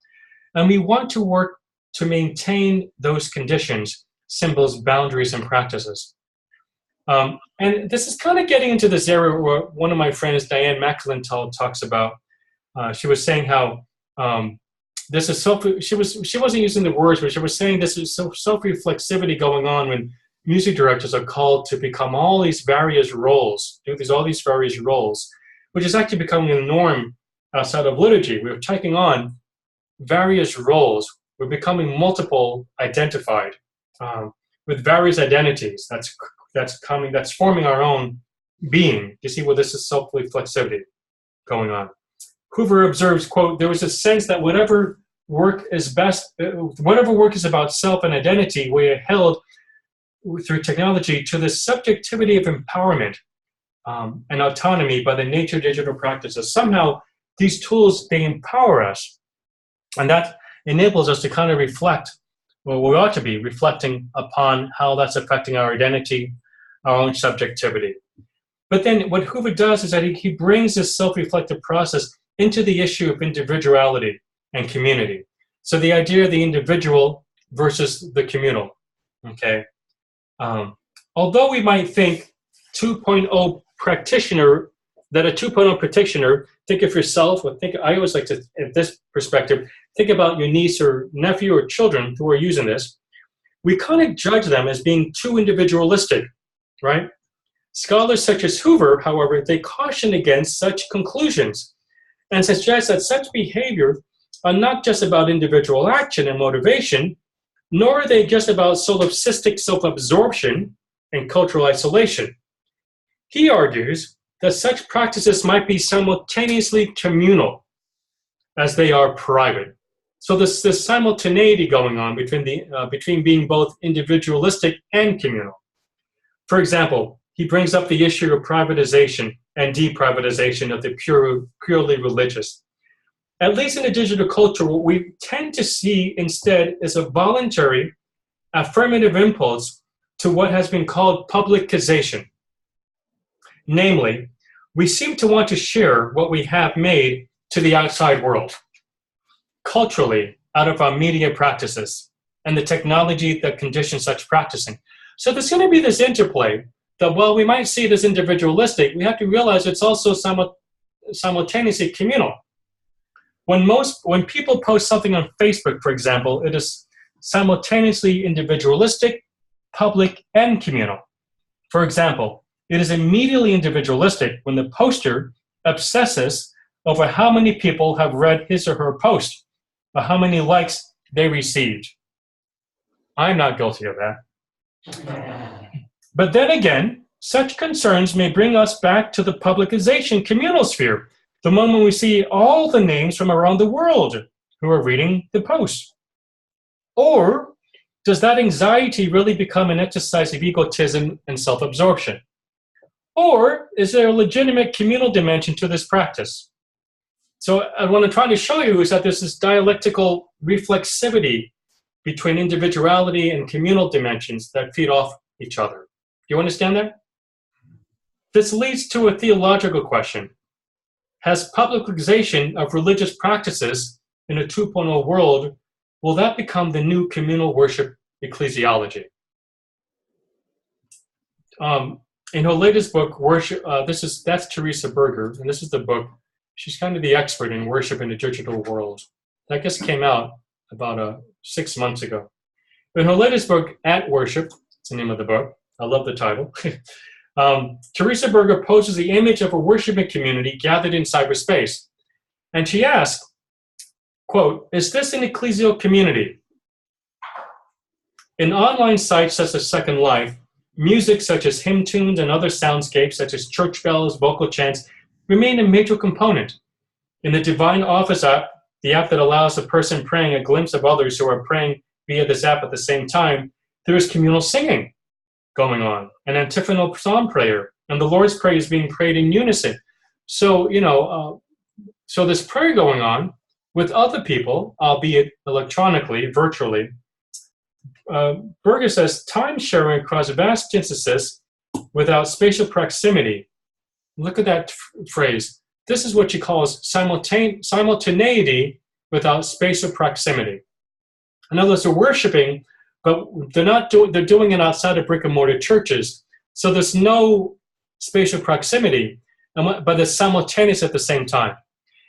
and we want to work to maintain those conditions, symbols, boundaries, and practices." And this is kind of getting into this area where one of my friends, Diane McClintock, talks about. She was saying how this is she wasn't using the words, but she was saying this is self-reflexivity going on when music directors are called to become all these various roles, all these various roles, which is actually becoming a norm outside of liturgy. We're taking on various roles. We're becoming multiple identified with various identities. That's forming our own being. You see, this is self-reflexivity going on. Hoover observes, quote, "There was a sense that whatever work is about self and identity, we are held through technology to the subjectivity of empowerment and autonomy by the nature of digital practices." Somehow, these tools, they empower us, and that enables us to kind of reflect, well, we ought to be reflecting upon how that's affecting our identity, our own subjectivity. But then what Hoover does is that he brings this self-reflective process into the issue of individuality and community. So the idea of the individual versus the communal, okay? Although we might think 2.0 practitioner, that a 2.0 practitioner, think of yourself, I always like to, in this perspective, think about your niece or nephew or children who are using this. We kind of judge them as being too individualistic, right? Scholars such as Hoover, however, they caution against such conclusions and suggest that such behavior are not just about individual action and motivation, nor are they just about solipsistic self-absorption and cultural isolation. He argues that such practices might be simultaneously communal as they are private. So this simultaneity going on between being both individualistic and communal. For example, he brings up the issue of privatization and deprivatization of the purely religious. At least in the digital culture, what we tend to see instead is a voluntary, affirmative impulse to what has been called publicization. Namely, we seem to want to share what we have made to the outside world, culturally, out of our media practices and the technology that conditions such practicing. So there's going to be this interplay that while we might see it as individualistic, we have to realize it's also simultaneously communal. When people post something on Facebook, for example, it is simultaneously individualistic, public, and communal. For example, it is immediately individualistic when the poster obsesses over how many people have read his or her post, or how many likes they received. I'm not guilty of that. But then again, such concerns may bring us back to the publicization communal sphere, the moment we see all the names from around the world who are reading the post. Or does that anxiety really become an exercise of egotism and self-absorption? Or is there a legitimate communal dimension to this practice? So what I'm trying to show you is that there's this dialectical reflexivity between individuality and communal dimensions that feed off each other. Do you understand that? This leads to a theological question. Has publicization of religious practices in a 2.0 world, will that become the new communal worship ecclesiology? In her latest book, Worship, that's Teresa Berger, and this is the book. She's kind of the expert in worship in the digital world. That just came out about 6 months ago. In her latest book, At Worship, it's the name of the book. I love the title. Teresa Berger poses the image of a worshiping community gathered in cyberspace. And she asks, quote, is this an ecclesial community? In online sites such as Second Life, music such as hymn tunes and other soundscapes such as church bells, vocal chants, remain a major component. In the Divine Office app, the app that allows a person praying a glimpse of others who are praying via this app at the same time, there is communal singing going on, an antiphonal psalm prayer, and the Lord's Prayer is being prayed in unison. So, so this prayer going on with other people, albeit electronically, virtually. Berger says, time sharing across vast distances without spatial proximity. Look at that phrase. This is what she calls simultaneity without spatial proximity. In other words, they're worshiping, but they're doing it outside of brick and mortar churches. So there's no spatial proximity, but it's simultaneous at the same time.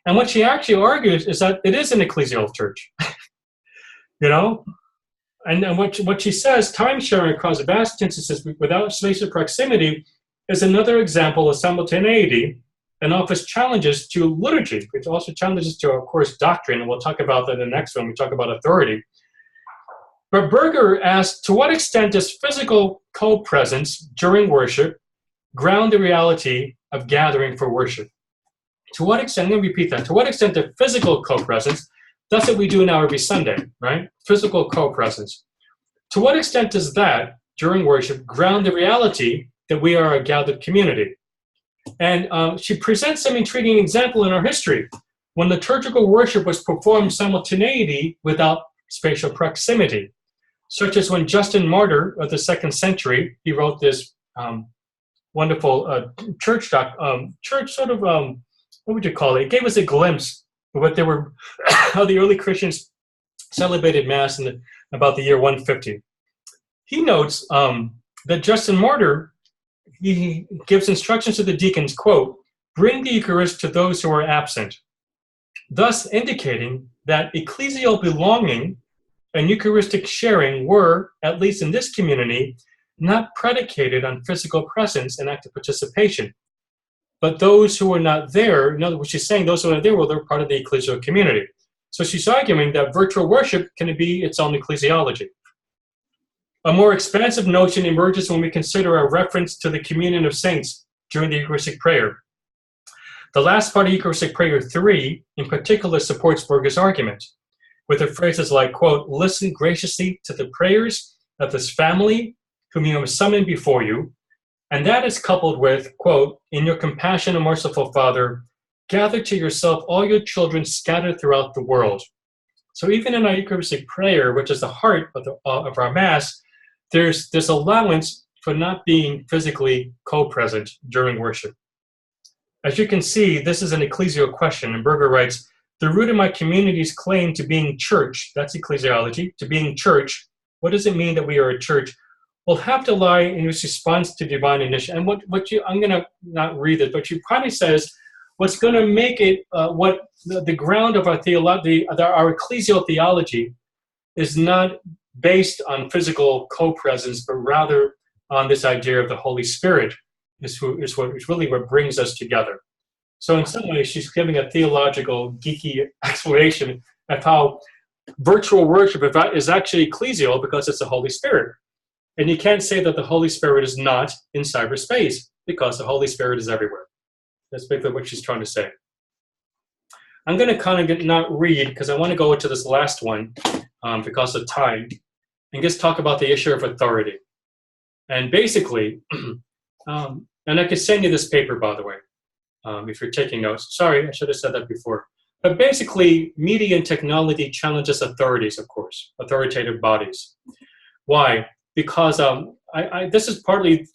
And what she actually argues is that it is an ecclesial church. And what she says, time sharing across vast distances without spatial proximity is another example of simultaneity and offers challenges to liturgy, which also challenges to, of course, doctrine. And we'll talk about that in the next one. We talk about authority. But Berger asked, to what extent does physical co-presence during worship ground the reality of gathering for worship? To what extent, I'm going to repeat that, to what extent the physical co-presence, that's what we do now every Sunday, right? Physical co-presence. To what extent does that, during worship, ground the reality that we are a gathered community? And she presents some intriguing example in our history. When liturgical worship was performed simultaneity without spatial proximity, such as when Justin Martyr of the 2nd century, he wrote this wonderful church sort of, what would you call it? It gave us a glimpse of what they were, how the early Christians celebrated Mass in about the year 150. He notes that Justin Martyr, he gives instructions to the deacons, quote, bring the Eucharist to those who are absent, thus indicating that ecclesial belonging and Eucharistic sharing were, at least in this community, not predicated on physical presence and active participation. But those who were not there, in other words, she's saying those who were not there, well, they're part of the ecclesial community. So she's arguing that virtual worship can be its own ecclesiology. A more expansive notion emerges when we consider a reference to the communion of saints during the Eucharistic prayer. The last part of Eucharistic prayer 3, in particular, supports Berger's argument. with the phrases like, quote, listen graciously to the prayers of this family whom you have summoned before you. And that is coupled with, quote, in your compassion, O merciful Father, gather to yourself all your children scattered throughout the world. So even in our Eucharistic prayer, which is the heart of our Mass, there's this allowance for not being physically co-present during worship. As you can see, this is an ecclesial question, and Berger writes, the root of my community's claim to being church, that's ecclesiology, to being church, what does it mean that we are a church? Will have to lie in its response to divine initiative. And I'm going to not read it, but she probably says, what's going to make it, what the ground of our ecclesial theology is not based on physical co-presence, but rather on this idea of the Holy Spirit is really what brings us together. So in some ways, she's giving a theological, geeky explanation of how virtual worship is actually ecclesial because it's the Holy Spirit. And you can't say that the Holy Spirit is not in cyberspace because the Holy Spirit is everywhere. That's basically what she's trying to say. I'm going to kind of not read because I want to go into this last one because of time and just talk about the issue of authority. And basically, and I could send you this paper, by the way, if you're taking notes. Sorry, I should have said that before. But basically, media and technology challenges authorities, of course, authoritative bodies. Why? Because this is partly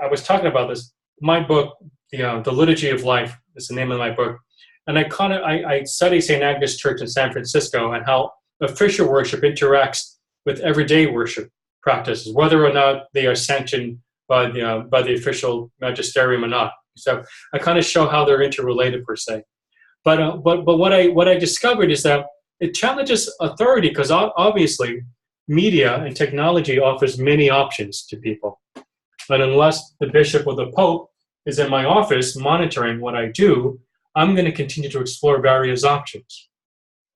I was talking about this. My book, the Liturgy of Life, is the name of my book, and I study St. Agnes Church in San Francisco and how official worship interacts with everyday worship practices, whether or not they are sanctioned by the official magisterium or not. So I kind of show how they're interrelated per se. But what I discovered is that it challenges authority because obviously media and technology offers many options to people. But unless the bishop or the pope is in my office monitoring what I do, I'm going to continue to explore various options.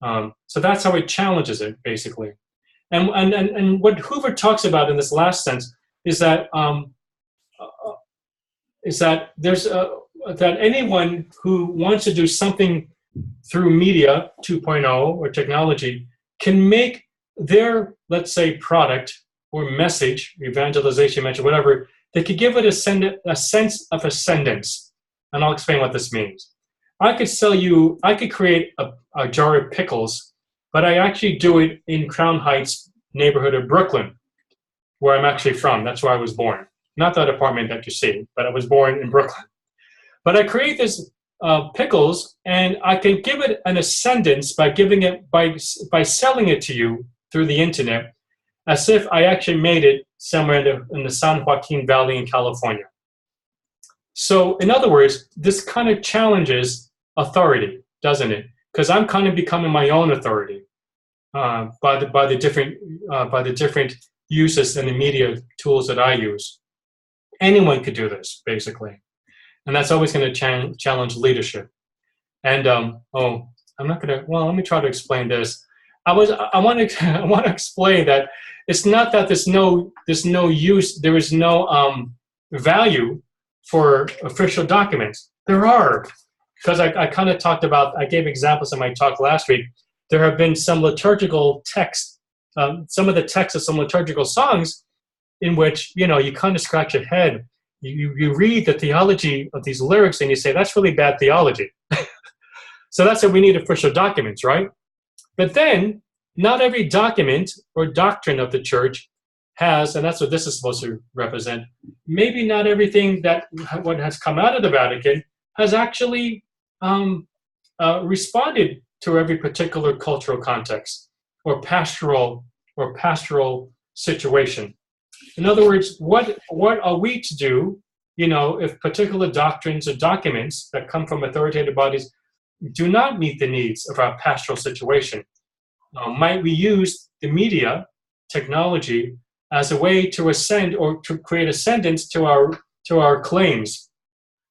So that's how it challenges it, basically. And what Hoover talks about in this last sense is that there's that anyone who wants to do something through media 2.0 or technology can make their, let's say, product or message, evangelization message, whatever, they could give it a sense of ascendance. And I'll explain what this means. I could create a jar of pickles, but I actually do it in Crown Heights neighborhood of Brooklyn, where I'm actually from. That's where I was born. Not that apartment that you see, but I was born in Brooklyn. But I create this pickles, and I can give it an ascendance by by selling it to you through the internet, as if I actually made it somewhere in the San Joaquin Valley in California. So, in other words, this kind of challenges authority, doesn't it? Because I'm kind of becoming my own authority by the different uses and the media tools that I use. Anyone could do this, basically, and that's always going to challenge leadership. And I'm not going to. Well, let me try to explain this. I want to explain that it's not that there's no use, there is no value for official documents. There are, because I kind of talked about, I gave examples in my talk last week. There have been some liturgical texts, some of the texts of some liturgical songs in which, you kind of scratch your head. You read the theology of these lyrics and you say, that's really bad theology. So that's why we need official documents, right? But then, not every document or doctrine of the church has, and that's what this is supposed to represent, maybe not everything that what has come out of the Vatican has actually responded to every particular cultural context or pastoral situation. In other words, what are we to do, if particular doctrines or documents that come from authoritative bodies do not meet the needs of our pastoral situation? Might we use the media, technology, as a way to ascend or to create ascendance to our claims,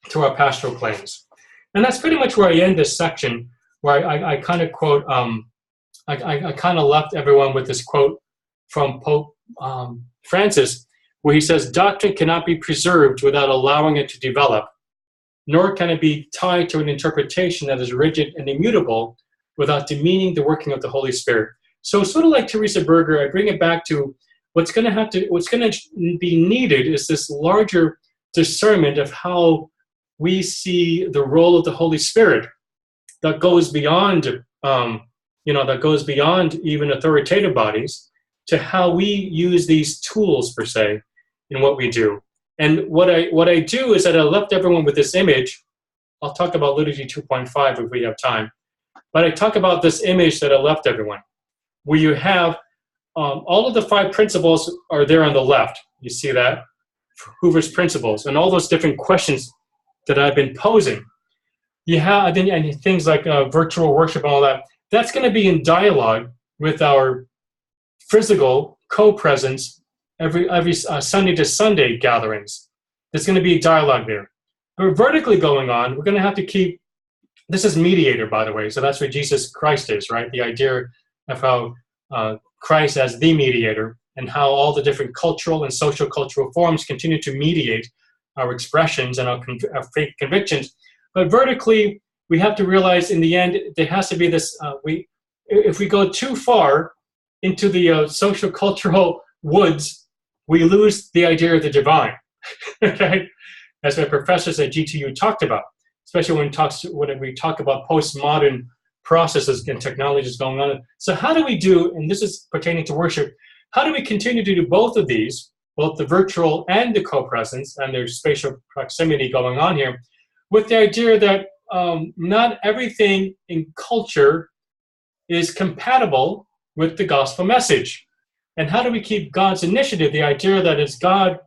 to our pastoral claims? And that's pretty much where I end this section, where I kind of quote, I kind of left everyone with this quote from Pope Francis, where he says, doctrine cannot be preserved without allowing it to develop, nor can it be tied to an interpretation that is rigid and immutable without demeaning the working of the Holy Spirit. So sort of like Teresa Berger, I bring it back to what's going to be needed is this larger discernment of how we see the role of the Holy Spirit that goes beyond, that goes beyond even authoritative bodies to how we use these tools per se in what we do. And what I do is that I left everyone with this image. I'll talk about Liturgy 2.5 if we have time. But I talk about this image that I left everyone, where you have all of the 5 principles are there on the left. You see that? Hoover's principles, and all those different questions that I've been posing. You have and things like virtual worship and all that. That's going to be in dialogue with our physical co-presence every Sunday to Sunday gatherings. There's going to be a dialogue there. But vertically going on, we're going to have to keep. This is Mediator, by the way, so that's what Jesus Christ is, right? The idea of how Christ as the mediator and how all the different cultural and social cultural forms continue to mediate our expressions and our faith convictions. But vertically, we have to realize in the end, there has to be this, if we go too far into the social cultural woods, we lose the idea of the divine, okay? As my professors at GTU talked about, especially when we talk about postmodern processes and technologies going on. So how do we do, and this is pertaining to worship, how do we continue to do both of these, both the virtual and the co-presence, and there's spatial proximity going on here, with the idea that not everything in culture is compatible with the gospel message. And how do we keep God's initiative, the idea that it's God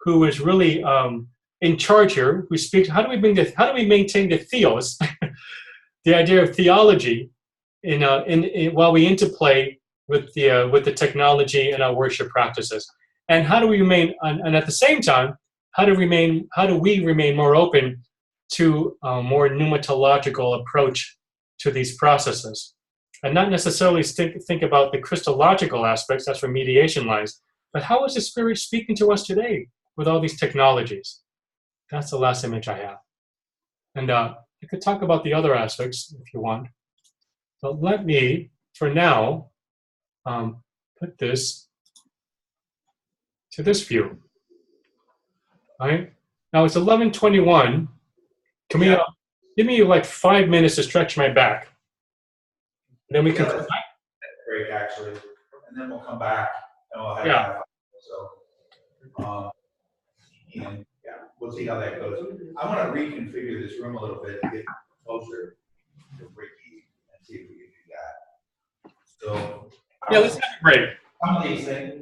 who is really in charge here, who speaks, how do we maintain the theos, the idea of theology while we interplay with the technology and our worship practices? And how do we remain, and at the same time, how do we remain more open to a more pneumatological approach to these processes? And not necessarily think about the Christological aspects, that's where mediation lies, but how is the Spirit speaking to us today with all these technologies? That's the last image I have. And I could talk about the other aspects if you want. But let me, for now, put this to this view. All right? Now it's 11:21. Can we give me like 5 minutes to stretch my back? And then we can come back. Break actually, and then we'll come back and we'll have so and we'll see how that goes. I want to reconfigure this room a little bit to get closer to breaking and see if we can do that. So let's have a break.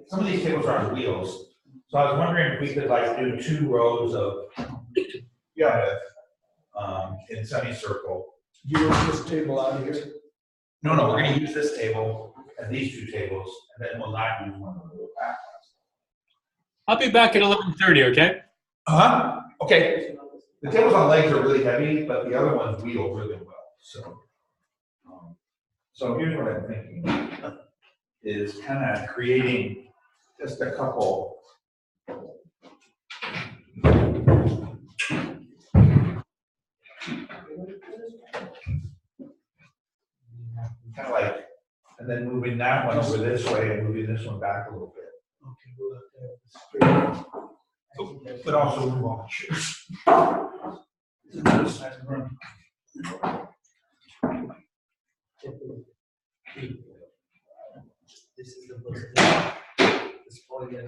Some of these tables are on wheels, so I was wondering if we could like do 2 rows of in semicircle. You want this table out of here? No, we're going to use this table and these 2 tables, and then we'll not use one of the back ones. I'll be back at 11:30, okay? Okay. The tables on legs are really heavy, but the other ones wheel really well. So here's what I'm thinking, is kind of creating just a couple. Kind of like, and then moving that one over this way and moving this one back a little bit. Okay, we'll But also move on the chairs. This is the first this probably an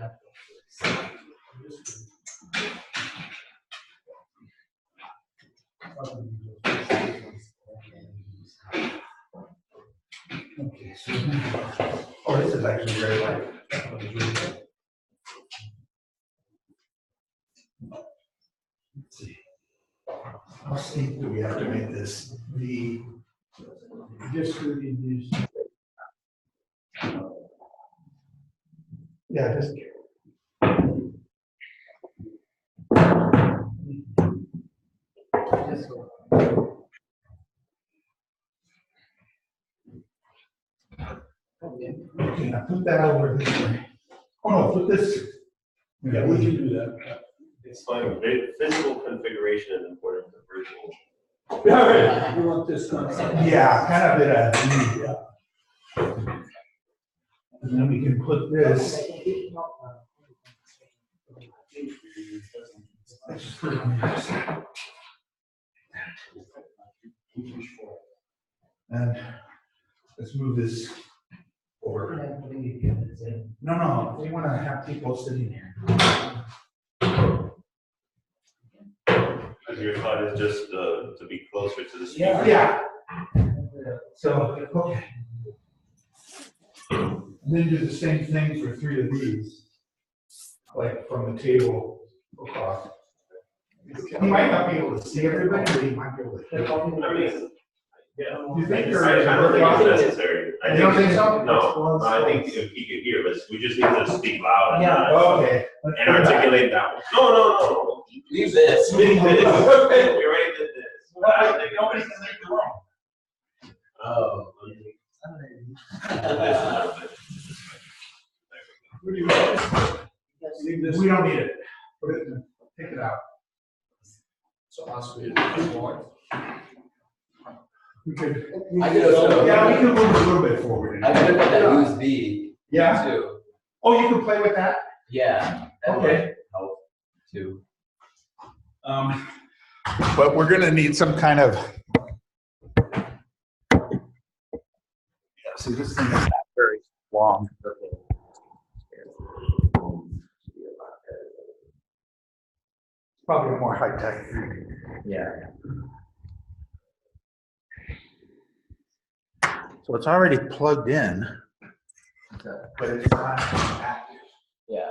Okay, so this is actually very light. Let's see. How steep do we have to make this? just really use. Yeah, just. Okay, now put that over this way. Oh no, put this. Yeah, we can do that. It's fine. Physical configuration is important to virtual. Yeah, You want this one? kind of at a, and then we can put this. That's just pretty nice. And let's move this over. No, we want to have people sitting here. Your thought is just to be closer to the speaker? Yeah. So, okay. Then do the same thing for 3 of these, like from the table across. He might not be able to see everybody, but he might be able to hear. I mean, yeah. You think I you're? don't think it's necessary. You don't think so? No, I think if he could hear us, we just need to speak loud and, Oh, okay. and articulate that one. No. Leave this. Leave this. We already did this. I think nobody can make the wrong. Oh. Leave this. We don't need it. Put it in, take it out. So us, we want. We could. I could also- Yeah, we can move a little bit forward. I could put that USB Yeah. too. Oh, you can play with that? Yeah. That Okay. might help too. But we're gonna need some kind of. Yeah, see, this thing is not very long. Probably more high tech. Yeah. So it's already plugged in, but it's not active. Yeah.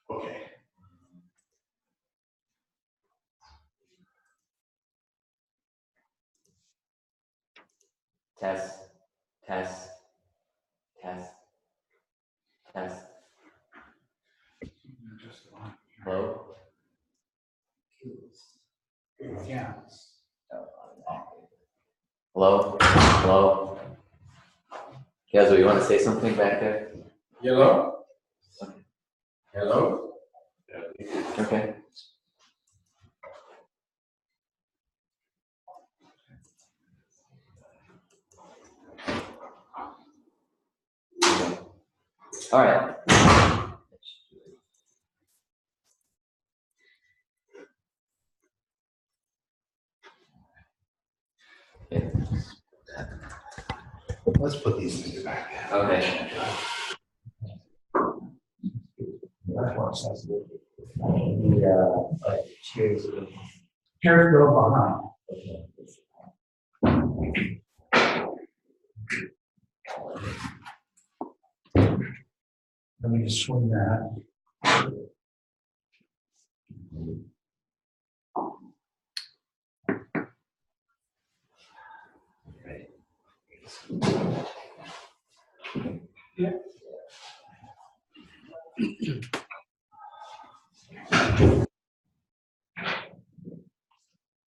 Okay. Test. Test. Test. Test. Hello? Yeah. Hello? Hello? Yazoo, you want to say something back there? Hello? Hello? Okay. All right. Okay. Let's put these things back. Okay. Cheers. Here's the behind. Let me just swing that. Yeah.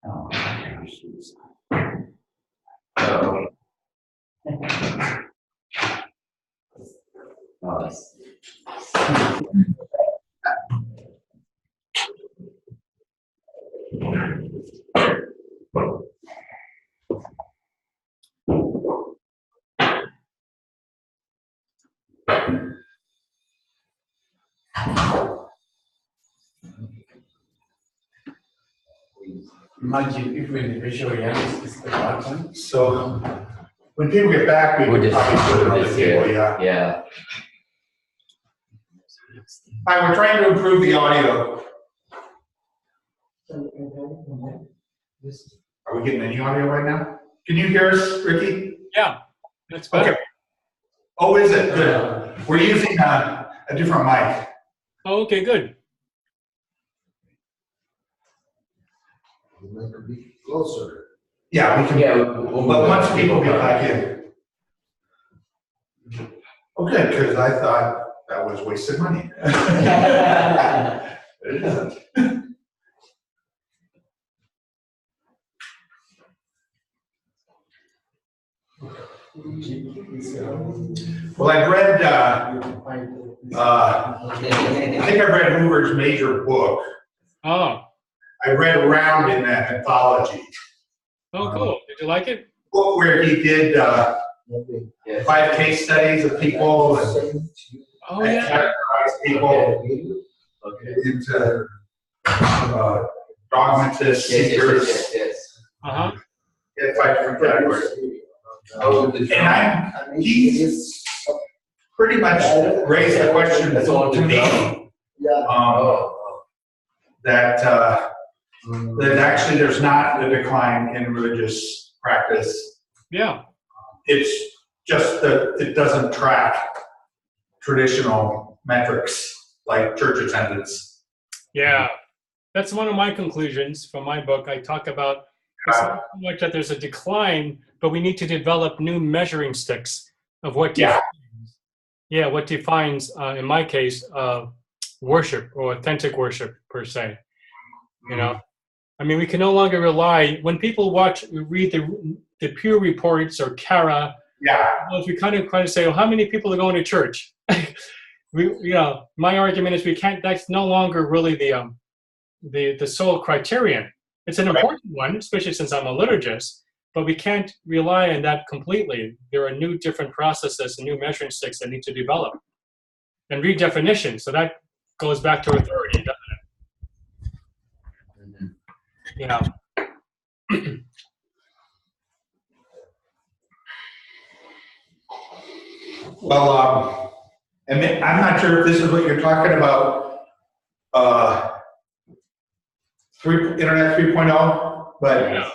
Oh, Oh. Nice. Imagine if we're in the visual reality, it's the button. So when people get back, we We'll can just probably put it on the this table, here. yeah. Yeah. Hi, we're trying to improve the audio. Are we getting any audio right now? Can you hear us, Ricky? Yeah, that's better. Okay. Oh, is it? Good. We're using a different mic. Oh, okay, good. You might be closer. Yeah, we can. Yeah, we'll But move once it. people get back in. Oh, good, because I thought that was wasted money. It isn't. Well, I've read, I think I've read Hoover's major book. Oh, I read around in that anthology. oh, cool. Did you like it? Book where he did Yes. 5 case studies of people and Oh, yeah. categorized people Okay. into dogmatists, Yes, seekers, yes. Uh-huh. in 5 different categories. Oh, And he's pretty much raised the question to me that actually there's not a decline in religious practice. Yeah. It's just that it doesn't track traditional metrics like church attendance. Yeah. That's one of my conclusions from my book. I talk about it's not so much that there's a decline, but we need to develop new measuring sticks of what what defines, in my case, worship or authentic worship per se. You know, I mean, we can no longer rely when people read the Pew reports or Cara. Yeah. Well, we kind of say, well, how many people are going to church? My argument is we can't. That's no longer really the sole criterion. It's an important one, especially since I'm a liturgist, but we can't rely on that completely. There are new different processes and new measuring sticks that need to develop and redefinition. So that goes back to authority, doesn't it? You know. Well, and I'm not sure if this is what you're talking about, Internet 3.0, but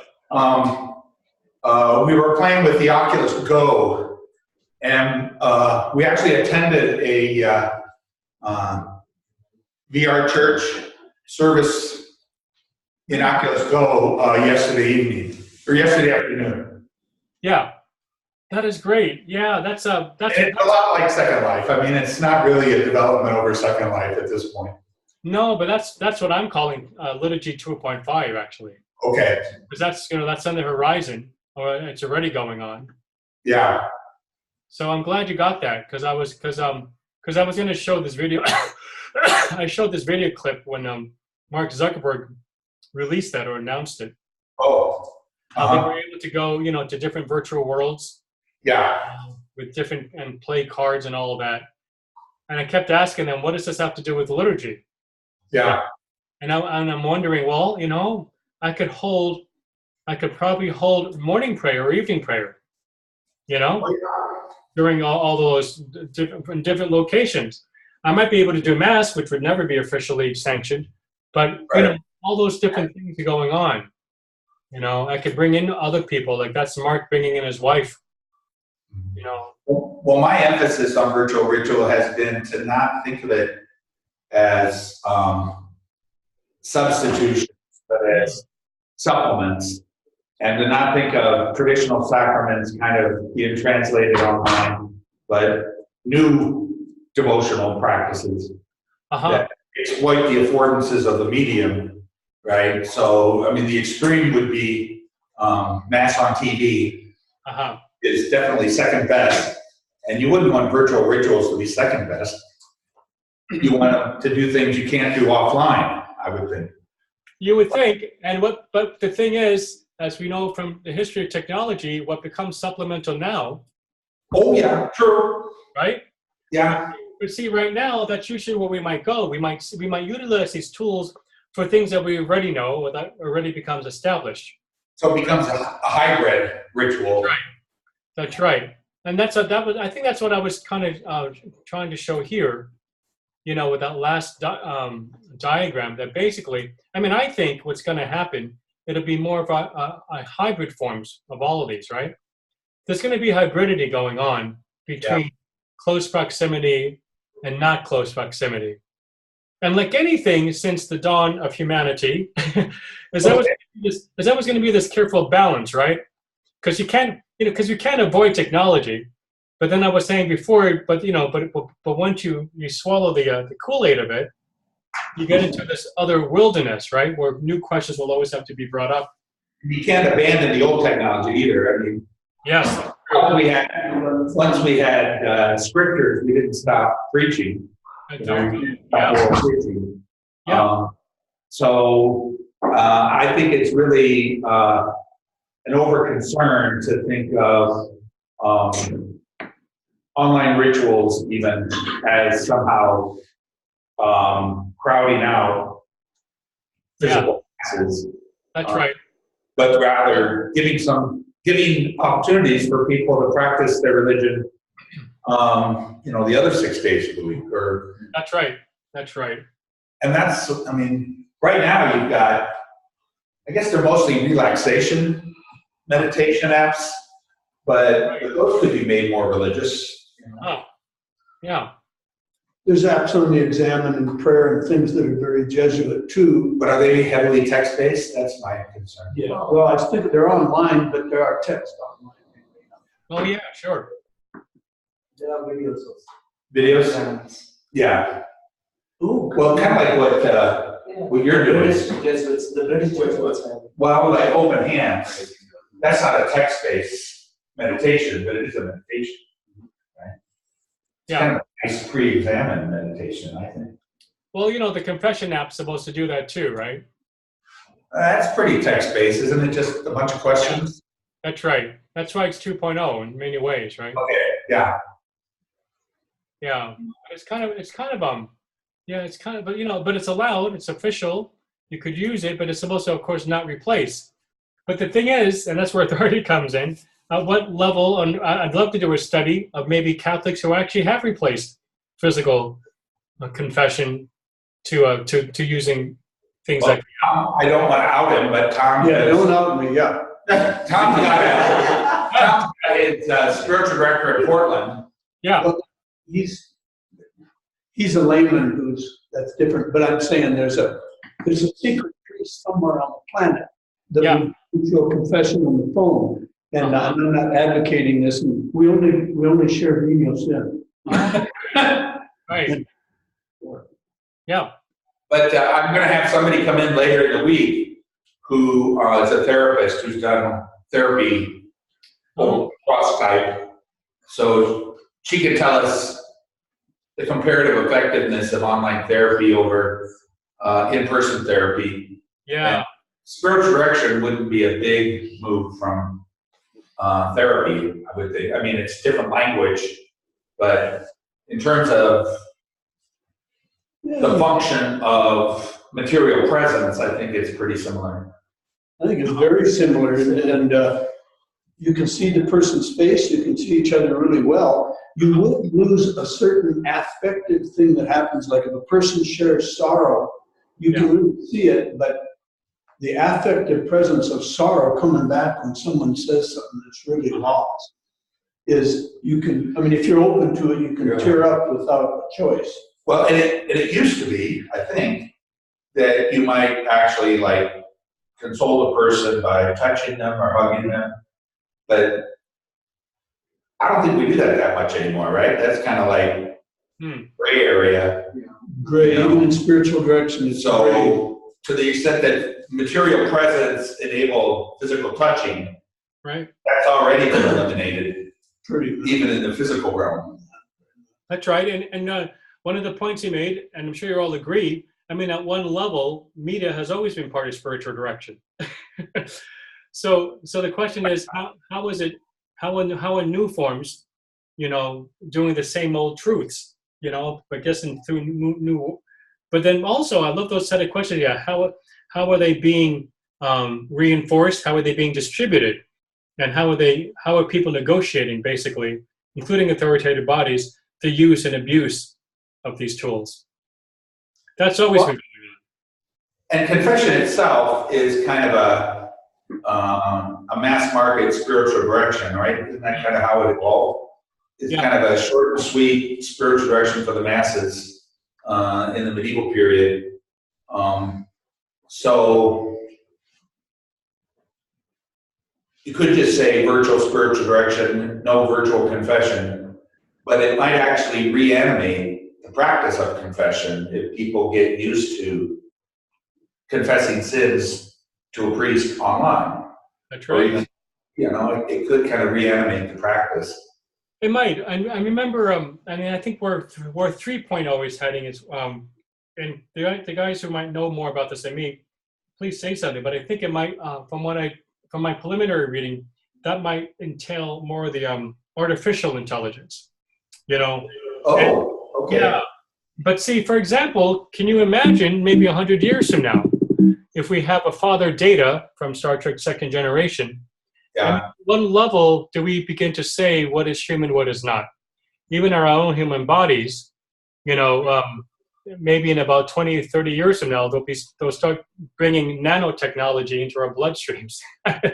we were playing with the Oculus Go, and we actually attended a VR church service in Oculus Go yesterday afternoon. Yeah, that is great. Yeah, that's It's a lot like Second Life. I mean, it's not really a development over Second Life at this point. no, but that's what I'm calling liturgy 2.5 actually, Okay. because that's on the horizon, or it's already going on. Yeah. So I'm glad you got that because I was going to show this video. I showed this video clip when Mark Zuckerberg released that or announced it. Oh. How they were able to go, to different virtual worlds. Yeah. With different and play cards and all of that. And I kept asking them, what does this have to do with liturgy? Yeah. And I'm wondering, well, I could probably hold morning prayer or evening prayer, during all those different locations. I might be able to do mass, which would never be officially sanctioned, but all those different things are going on. I could bring in other people, like that's Mark bringing in his wife. Well, my emphasis on virtual ritual has been to not think of it as substitutions, but as supplements, and to not think of traditional sacraments kind of being translated online, but new devotional practices that exploit the affordances of the medium, right? So, I mean, the extreme would be Mass on TV is definitely second best, and you wouldn't want virtual rituals to be second best. You want them to do things you can't do offline, I would think. You would think, but the thing is, as we know from the history of technology, what becomes supplemental now. Oh yeah, true. Right? Yeah. But see, right now, that's usually where we might go. We might utilize these tools for things that we already know, or that already becomes established. So it becomes a hybrid ritual. Right. That's right. And I think that's what I was kind of trying to show here, with that last diagram, that basically, I think what's going to happen, it'll be more of a hybrid forms of all of these, right? There's going to be hybridity going on between close proximity and not close proximity. And like anything since the dawn of humanity, is that was going to be this careful balance, right? Because you can't, because you can't avoid technology. But then I was saying before, but once you swallow the Kool-Aid of it, you get into this other wilderness, right? Where new questions will always have to be brought up. You can't abandon the old technology either. I mean, Yes. once we had scripters, we didn't stop preaching. Yeah. Preaching. Yeah. So I think it's really an over-concern to think of online rituals even as somehow crowding out physical classes. That's right. But rather giving opportunities for people to practice their religion, the other 6 days of the week. That's right. That's right. And that's, I mean, right now you've got, I guess they're mostly relaxation meditation apps, but those could be made more religious. Oh, yeah. There's apps on the Examine and prayer and things that are very Jesuit too. But are they heavily text-based? That's my concern. Yeah, well, I think they're online, but there are text online. Oh, yeah, sure. There are videos also. Videos? Yeah. Ooh. Well, kind of like what you're doing. Jesuits, the British Jesuits have. Well, like open hands. That's not a text-based meditation, but it is a meditation. Right? It's kind of a nice pre-examined meditation, I think. Well, the confession app's supposed to do that too, right? That's pretty text-based, isn't it? Just a bunch of questions? That's right. That's why it's 2.0 in many ways, right? Okay, yeah. Yeah. It's kind of, but it's allowed, it's official. You could use it, but it's supposed to, of course, not replace. But the thing is, and that's where authority comes in, at what level, I'd love to do a study of maybe Catholics who actually have replaced physical confession to using things like. I don't want to out him, but Tom. Yeah, don't out me, yeah. Tom got his spiritual director in Portland. Yeah. Well, he's a layman that's different, but I'm saying there's a secret priest somewhere on the planet that will do your confession on the phone. And I'm not advocating this. And we only share venial sin. Right. Yeah. But I'm going to have somebody come in later in the week who is a therapist who's done therapy cross type. So she can tell us the comparative effectiveness of online therapy over in-person therapy. Yeah. And spiritual direction wouldn't be a big move from therapy, I would think. I mean, it's different language, but in terms of the function of material presence, I think it's pretty similar. I think it's very similar, and you can see the person's face. You can see each other really well. You would lose a certain affective thing that happens, like if a person shares sorrow, you can really see it, but the affective presence of sorrow coming back when someone says something that's really lost is if you're open to it, you can tear up without a choice. Well, and it used to be, I think, that you might actually console a person by touching them or hugging them, but I don't think we do that much anymore, right? That's kind of like gray area. Gray, even in spiritual direction. So to the extent that material presence enable physical touching, right? That's already been eliminated, even in the physical realm. That's right. And one of the points he made, and I'm sure you all agree, I mean, at one level, media has always been part of spiritual direction. So the question is, how in new forms, doing the same old truths, but just through new. But then also, I love those set of questions. Yeah, how are they being reinforced? How are they being distributed? And how are people negotiating, basically, including authoritative bodies, the use and abuse of these tools? That's always been going on. And confession itself is kind of a mass market spiritual direction, right? Isn't that kind of how it evolved? is Yeah. kind of a short and sweet spiritual direction for the masses in the medieval period. So you could just say virtual spiritual direction, no virtual confession, but it might actually reanimate the practice of confession if people get used to confessing sins to a priest online. That's Or right. even, it could kind of reanimate the practice. It might. I remember. I mean, I think where 3.0 is heading is. And the guys who might know more about this than me, please say something. But I think it might, from my preliminary reading, that might entail more of the artificial intelligence. Oh, okay. Yeah. But see, for example, can you imagine maybe 100 years from now, if we have a father Data from Star Trek Second Generation? Yeah. At what level do we begin to say what is human, what is not? Even our own human bodies, maybe in about 20, 30 years from now, they'll start bringing nanotechnology into our bloodstreams. There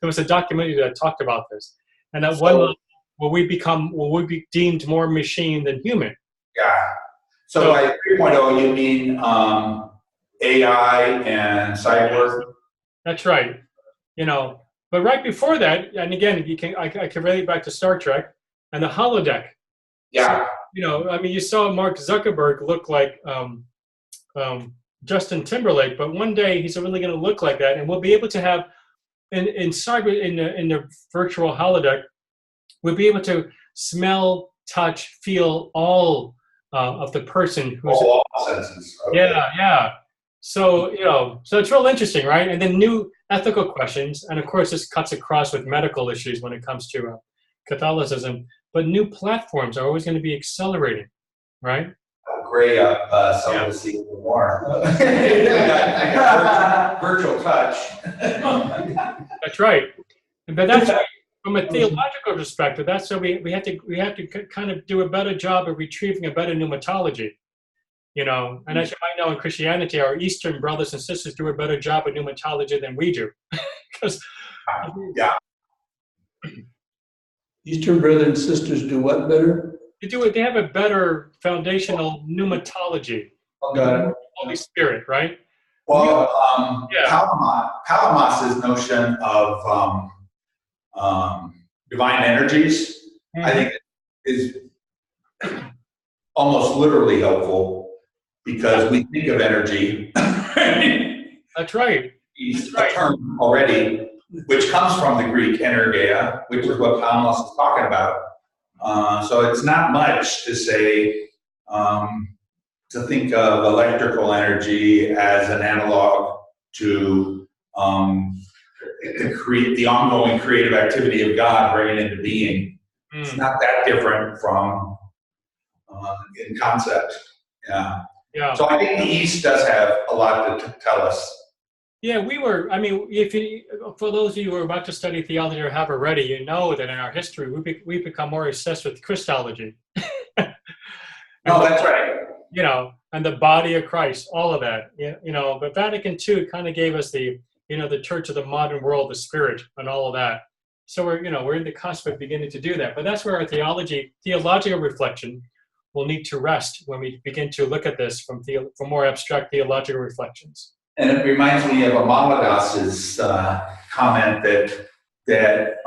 was a documentary that talked about this. And at one level, will we be deemed more machine than human? Yeah. So by 3.0, you mean AI and cyborg? That's right. But right before that, and again, I can relate back to Star Trek and the holodeck. Yeah. So, you saw Mark Zuckerberg look like Justin Timberlake, but one day he's really going to look like that, and we'll be able to have in the virtual holodeck, we'll be able to smell, touch, feel all of the person who's all senses. Okay. Yeah. So so it's real interesting, right? And then new ethical questions, and of course this cuts across with medical issues when it comes to Catholicism. But new platforms are always going to be accelerating, right? Gray up celibacy even more. I got virtual touch. That's right. But that's from a theological perspective. That's why we have to kind of do a better job of retrieving a better pneumatology. And as you might know, in Christianity, our Eastern brothers and sisters do a better job of pneumatology than we do. Because yeah. Eastern brothers and sisters do what better? They have a better foundational pneumatology. Got it. Holy Spirit, right? Well, Yeah. Calamas's notion of divine energies, I think, is almost literally helpful because we think of energy. That's right. It's a term already, which comes from the Greek energeia, which is what Calamas is talking about. So it's not much to say, to think of electrical energy as an analog to the ongoing creative activity of God bringing into being. It's not that different from in concept. Yeah. So I think the East does have a lot to tell us. Yeah, for those of you who are about to study theology or have already, you know that in our history, we've become more obsessed with Christology. No, that's right. And the body of Christ, all of that. But Vatican II kind of gave us the church of the modern world, the spirit, and all of that. So we're in the cusp of beginning to do that. But that's where our theological reflection will need to rest when we begin to look at this from more abstract theological reflections. And it reminds me of Amalagos's comment that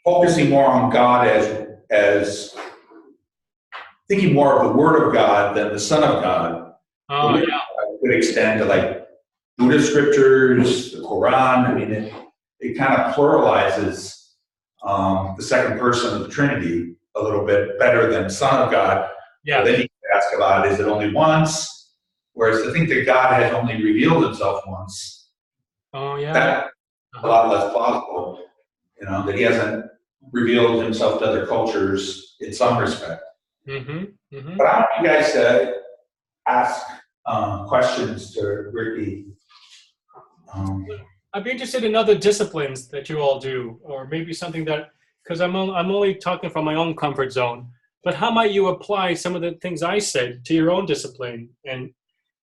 focusing more on God as thinking more of the Word of God than the Son of God. Oh, yeah. Could extend to like Buddhist scriptures, the Quran. I mean, it kind of pluralizes the second person of the Trinity a little bit better than Son of God. Yeah. So then you can ask about, is it only once? Whereas to think that God has only revealed himself once, that's a lot less plausible. That he hasn't revealed himself to other cultures in some respect. Mm-hmm. Mm-hmm. But I want you guys to ask questions to Ricky. I'd be interested in other disciplines that you all do, or maybe something that, because I'm only talking from my own comfort zone, but how might you apply some of the things I said to your own discipline and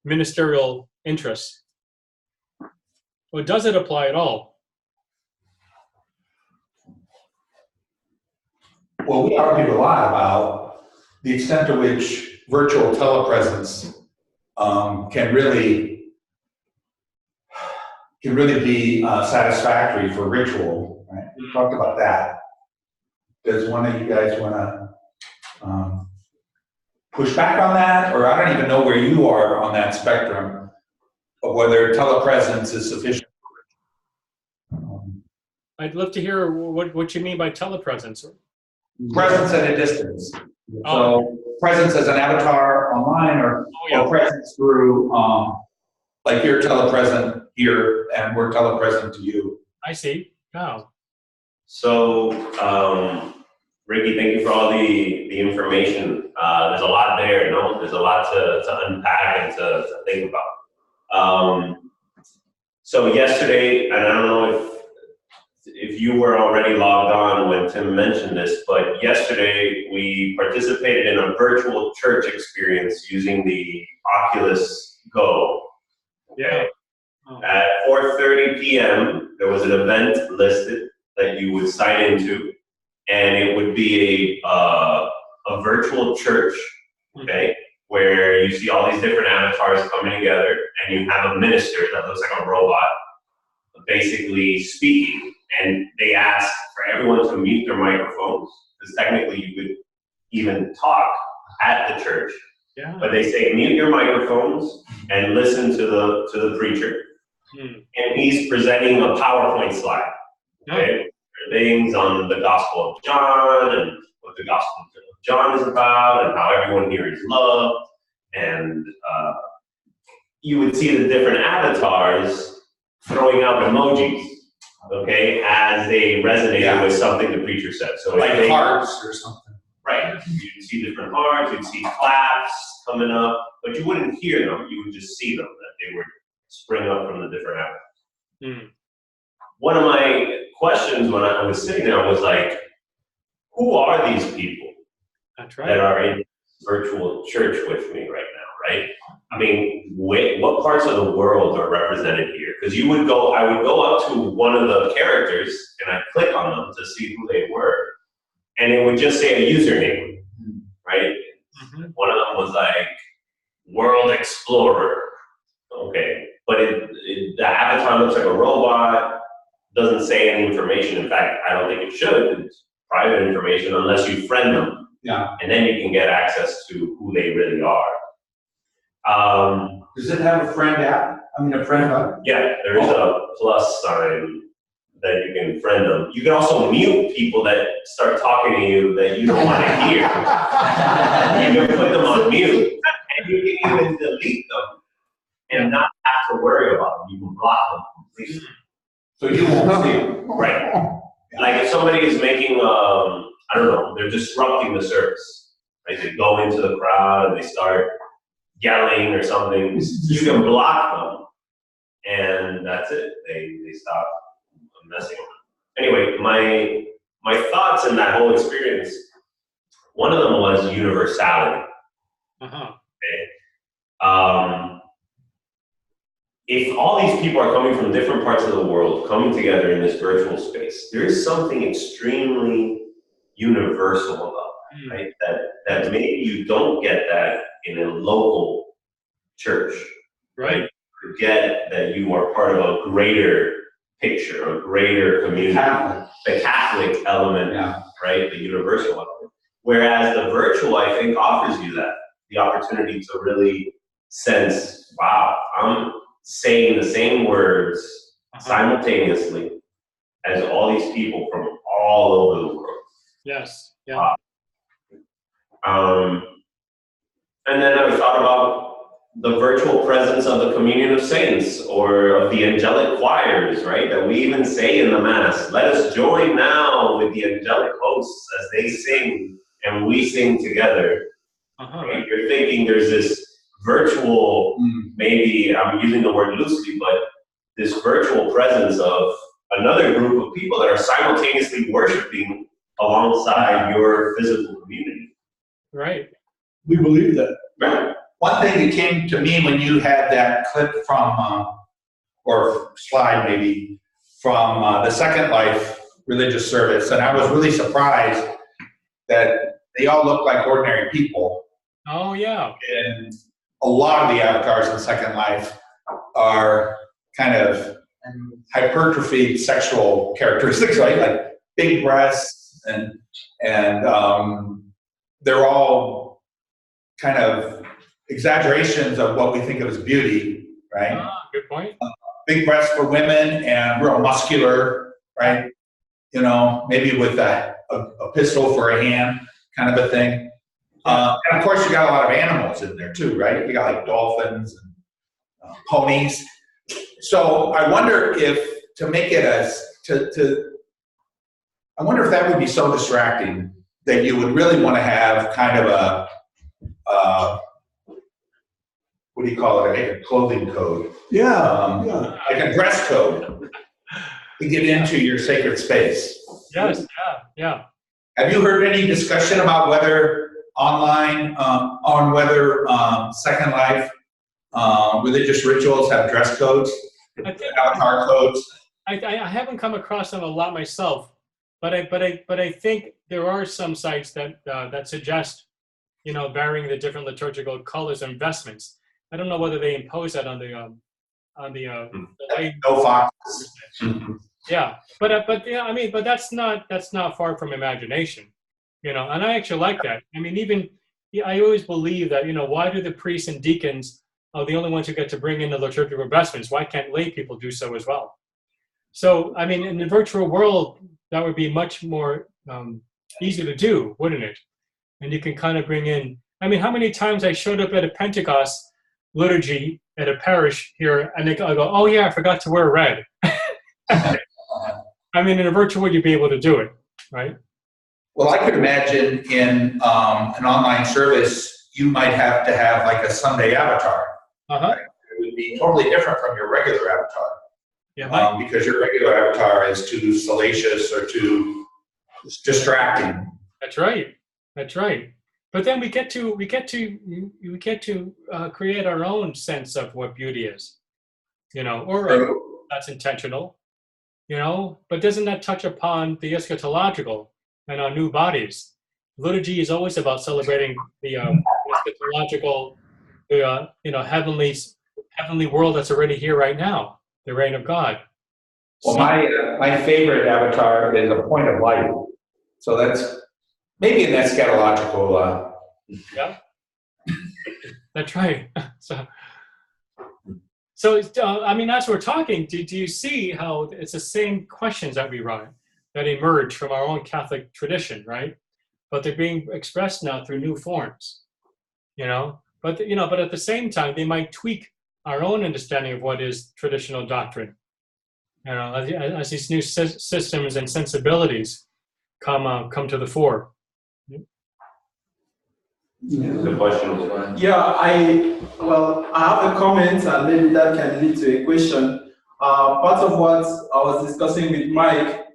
ministerial interests? Or does it apply at all? Well, we argued a lot about the extent to which virtual telepresence can really be satisfactory for ritual. Right? We talked about that. Does one of you guys want to push back on that? Or I don't even know where you are on that spectrum of whether telepresence is sufficient. I'd love to hear what you mean by telepresence. Presence at a distance. Oh. So presence as an avatar online or presence through, like you're telepresent here and we're telepresent to you. I see. Oh. So, Ricky, thank you for all the information. There's a lot there, There's a lot to unpack and to think about. So yesterday, and I don't know if you were already logged on when Tim mentioned this, but yesterday we participated in a virtual church experience using the Oculus Go. Okay. Oh. At 4:30 p.m., there was an event listed that you would sign into, and it would be a virtual church, okay, where you see all these different avatars coming together, and you have a minister that looks like a robot, basically speaking. And they ask for everyone to mute their microphones, because technically you could even talk at the church. Yeah. But they say mute your microphones and listen to the preacher. And he's presenting a PowerPoint slide. Okay? Things on the Gospel of John and what the Gospel of John is about and how everyone here is loved. And you would see the different avatars throwing out emojis. Okay, as they resonated with something the preacher said. So like hearts or something. Right. You'd see different hearts, you'd see claps coming up, but you wouldn't hear them, you would just see them, that they would spring up from the different avatars. One of my questions when I was sitting there was like, who are these people that are in virtual church with me right now, right? I mean, what parts of the world are represented here? Because I would go up to one of the characters and I'd click on them to see who they were. And it would just say a username, right? One of them was like, World Explorer. Okay. But the avatar looks like a robot, doesn't say any information. In fact, I don't think it should. It's private information unless you friend them. Yeah. And then you can get access to who they really are. Does it have a friend app? A friend button? Yeah, there is a plus sign that you can friend them. You can also mute people that start talking to you that you don't want to hear. You can put them on mute, and you can even delete them and not have to worry about them. You can block them completely. So you won't see them. Right. Like if somebody is making, I don't know, they're disrupting the service. Right? They go into the crowd and they start yelling or something, you can block them, and that's it. They stop messing with them. Anyway, my thoughts in that whole experience, one of them was universality. Okay? If all these people are coming from different parts of the world, coming together in this virtual space, there is something extremely universal about that, right? That maybe you don't get that in a local church, right? You get that you are part of a greater picture, a greater community, the Catholic element, right? The universal element. Whereas the virtual, I think, offers you that, the opportunity to really sense, wow, I'm saying the same words simultaneously as all these people from all over the world. Yes. Yeah. And then I thought about the virtual presence of the communion of saints or of the angelic choirs, right? That we even say in the Mass, let us join now with the angelic hosts as they sing and we sing together. Right? You're thinking there's this virtual, maybe I'm using the word loosely, but this virtual presence of another group of people that are simultaneously worshiping alongside your physical community. Right. We believe that. Right. One thing that came to me when you had that clip from, or slide maybe, from the Second Life religious service, and I was really surprised that they all look like ordinary people. Oh, yeah. And a lot of the avatars in Second Life are kind of hypertrophied sexual characteristics, right? Like big breasts, and they're all kind of exaggerations of what we think of as beauty, right? Ah, good point. Big breasts for women and real muscular, right? You know, maybe with a pistol for a hand, kind of a thing. And of course, you got a lot of animals in there too, right? You got like dolphins and ponies. So I wonder if to make it I wonder if that would be so distracting that you would really want to have kind of a what do you call it? A clothing code. Yeah, Like a dress code to get into your sacred space. Yes, yeah. Have you heard any discussion about whether online, on whether Second Life religious rituals have dress codes, avatar codes? I haven't come across them a lot myself, but I think there are some sites that suggest, you know, varying the different liturgical colors and vestments. I don't know whether they impose that on the No foxes. yeah, but yeah, I mean, but that's not far from imagination, you know. And I actually like that. I mean, even I always believe that, you know, why do the priests and deacons are the only ones who get to bring in the liturgical vestments? Why can't lay people do so as well? So, I mean, in the virtual world, that would be much more easy to do, wouldn't it? And you can kind of bring in. I mean, how many times I showed up at a Pentecost liturgy at a parish here, and I go, oh yeah, I forgot to wear red. I mean, in a virtual world, you'd be able to do it, right? Well, I could imagine in an online service, you might have to have like a Sunday avatar. Uh-huh. It would be totally different from your regular avatar. Yeah, because your regular avatar is too salacious or too distracting. That's right. But then we get to create our own sense of what beauty is, you know, or that's intentional, you know. But doesn't that touch upon the eschatological and our new bodies? Liturgy is always about celebrating the eschatological, you know, heavenly world that's already here right now, the reign of God. Well, my favorite avatar is a point of light. So that's maybe an eschatological. Yeah, that's right. So I mean, as we're talking, do you see how it's the same questions that we run that emerge from our own Catholic tradition, right? But they're being expressed now through new forms, you know. But at the same time, they might tweak our own understanding of what is traditional doctrine, you know, as these new systems and sensibilities come to the fore. The question was one. Yeah, I have a comment and maybe that can lead to a question. Part of what I was discussing with Mike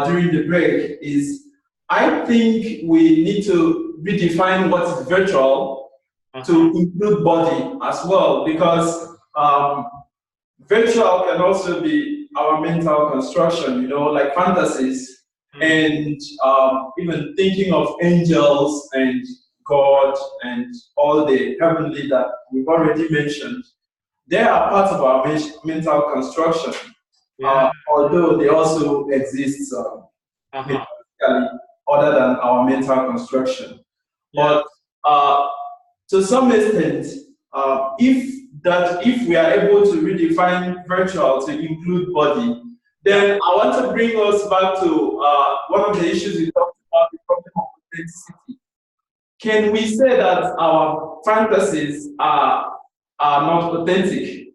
during the break is I think we need to redefine what is virtual to include body as well, because virtual can also be our mental construction, you know, like fantasies, and even thinking of angels and God and all the heavenly that we've already mentioned. They are part of our mental construction, although they also exist other than our mental construction. Yeah. But to some extent, if we are able to redefine virtual to include body, then I want to bring us back to one of the issues we talked about, the problem of authenticity. Can we say that our fantasies are not authentic?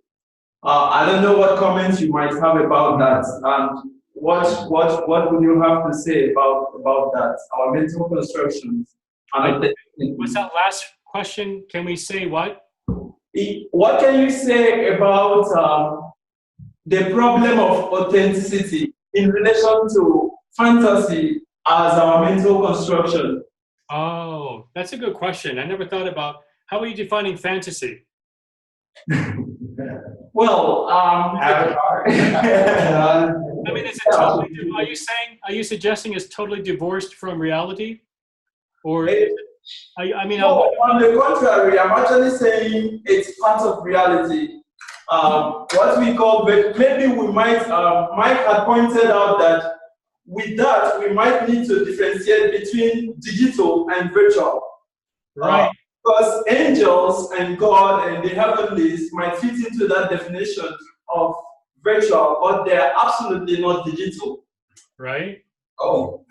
I don't know what comments you might have about that, and what would you have to say about that? Our mental constructions. What's that last question? Can we say what? What can you say about the problem of authenticity in relation to fantasy as our mental construction? Oh, that's a good question. I never thought about how are you defining fantasy? Well, Avatar. I mean, is it totally? Are you suggesting it's totally divorced from reality? Or I mean, no, on the contrary, I'm actually saying it's part of reality. What we call, but maybe we might, Mike had pointed out that with that, we might need to differentiate between digital and virtual. right. Because angels and God and the heavenlies might fit into that definition of virtual, but they're absolutely not digital. Right. Oh.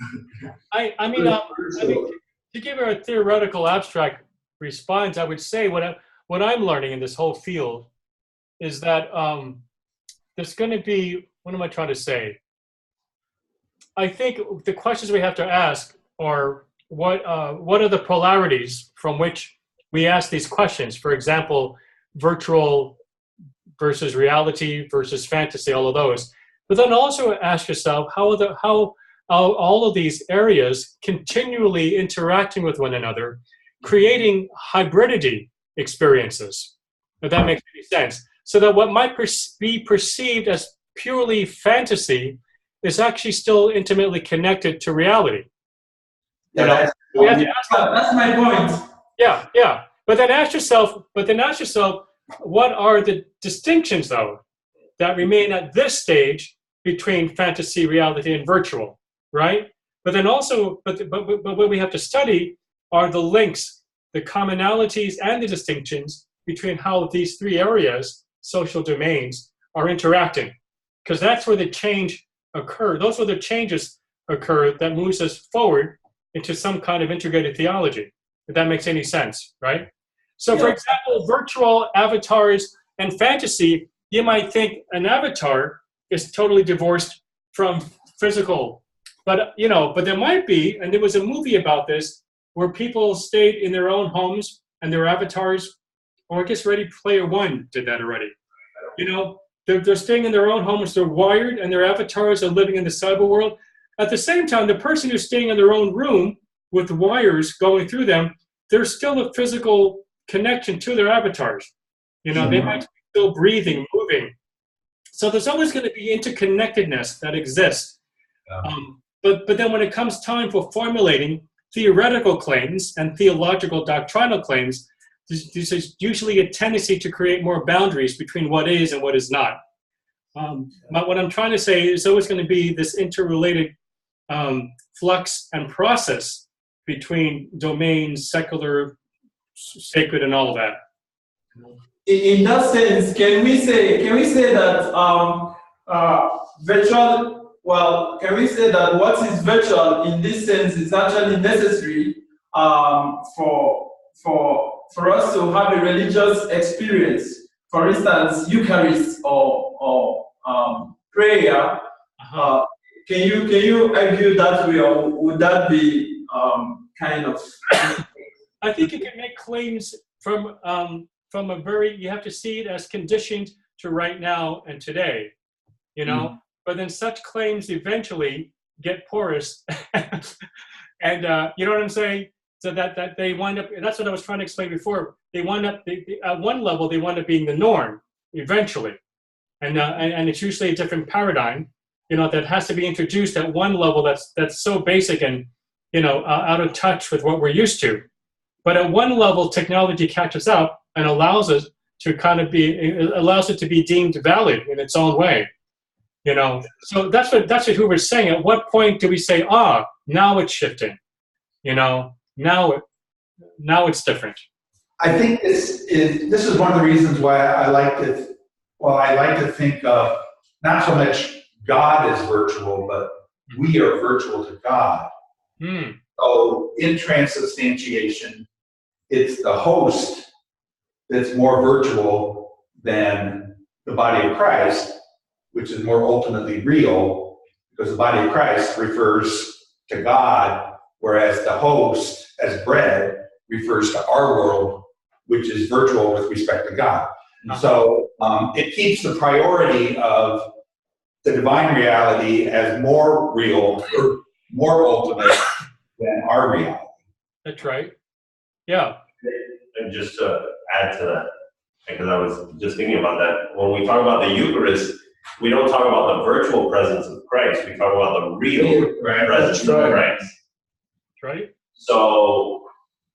I mean, to give her a theoretical abstract response, I would say what I'm learning in this whole field is that there's going to be, what am I trying to say? I think the questions we have to ask are what are the polarities from which we ask these questions? For example, virtual versus reality versus fantasy, all of those. But then also ask yourself how all of these areas continually interacting with one another, creating hybridity experiences, if that makes any sense. So that what might be perceived as purely fantasy is actually still intimately connected to reality. Yeah, We have to ask That's my point. yeah. But then ask yourself, what are the distinctions, though, that remain at this stage between fantasy, reality, and virtual, right? But then also, but what we have to study are the links, the commonalities, and the distinctions between how these three areas, social domains, are interacting. Because that's where the change occurs. Those are the changes occur that moves us forward into some kind of integrated theology, if that makes any sense, right? So, for example, virtual avatars and fantasy, you might think an avatar is totally divorced from physical, but there might be, and there was a movie about this, where people stayed in their own homes and their avatars, or I guess Ready Player One did that already. They're staying in their own homes, they're wired, and their avatars are living in the cyber world. At the same time, the person who's staying in their own room with wires going through them, there's still a physical connection to their avatars. They might be still breathing, moving. So there's always going to be interconnectedness that exists. But then when it comes time for formulating theoretical claims and theological doctrinal claims, there's usually a tendency to create more boundaries between what is and what is not. But what I'm trying to say is always going to be this interrelated flux and process between domains, secular, sacred, and all of that. In that sense, can we say that virtual? Well, can we say that what is virtual in this sense is actually necessary for us to have a religious experience? For instance, Eucharist or prayer. Can you argue that way, or would that be kind of? I think you can make claims from a very, you have to see it as conditioned to right now and today, but then such claims eventually get porous. And you know what I'm saying? So that they wind up, that's what I was trying to explain before. They wind up, at one level, they wind up being the norm eventually. And it's usually a different paradigm, that has to be introduced at one level that's so basic and, out of touch with what we're used to. But at one level, technology catches up and allows us to allows it to be deemed valid in its own way. So that's what Hoover's saying. At what point do we say, now it's shifting? Now it's different. I think this is one of the reasons why I like to think of not so much God as virtual, but we are virtual to God. So in transubstantiation, it's the host that's more virtual than the body of Christ, which is more ultimately real, because the body of Christ refers to God, whereas the host, as bread, refers to our world, which is virtual with respect to God. So it keeps the priority of the divine reality as more real, or more ultimate than our reality. That's right. Yeah. And just to add to that, because I was just thinking about that, when we talk about the Eucharist, we don't talk about the virtual presence of Christ, we talk about the real presence of Christ. Right. So,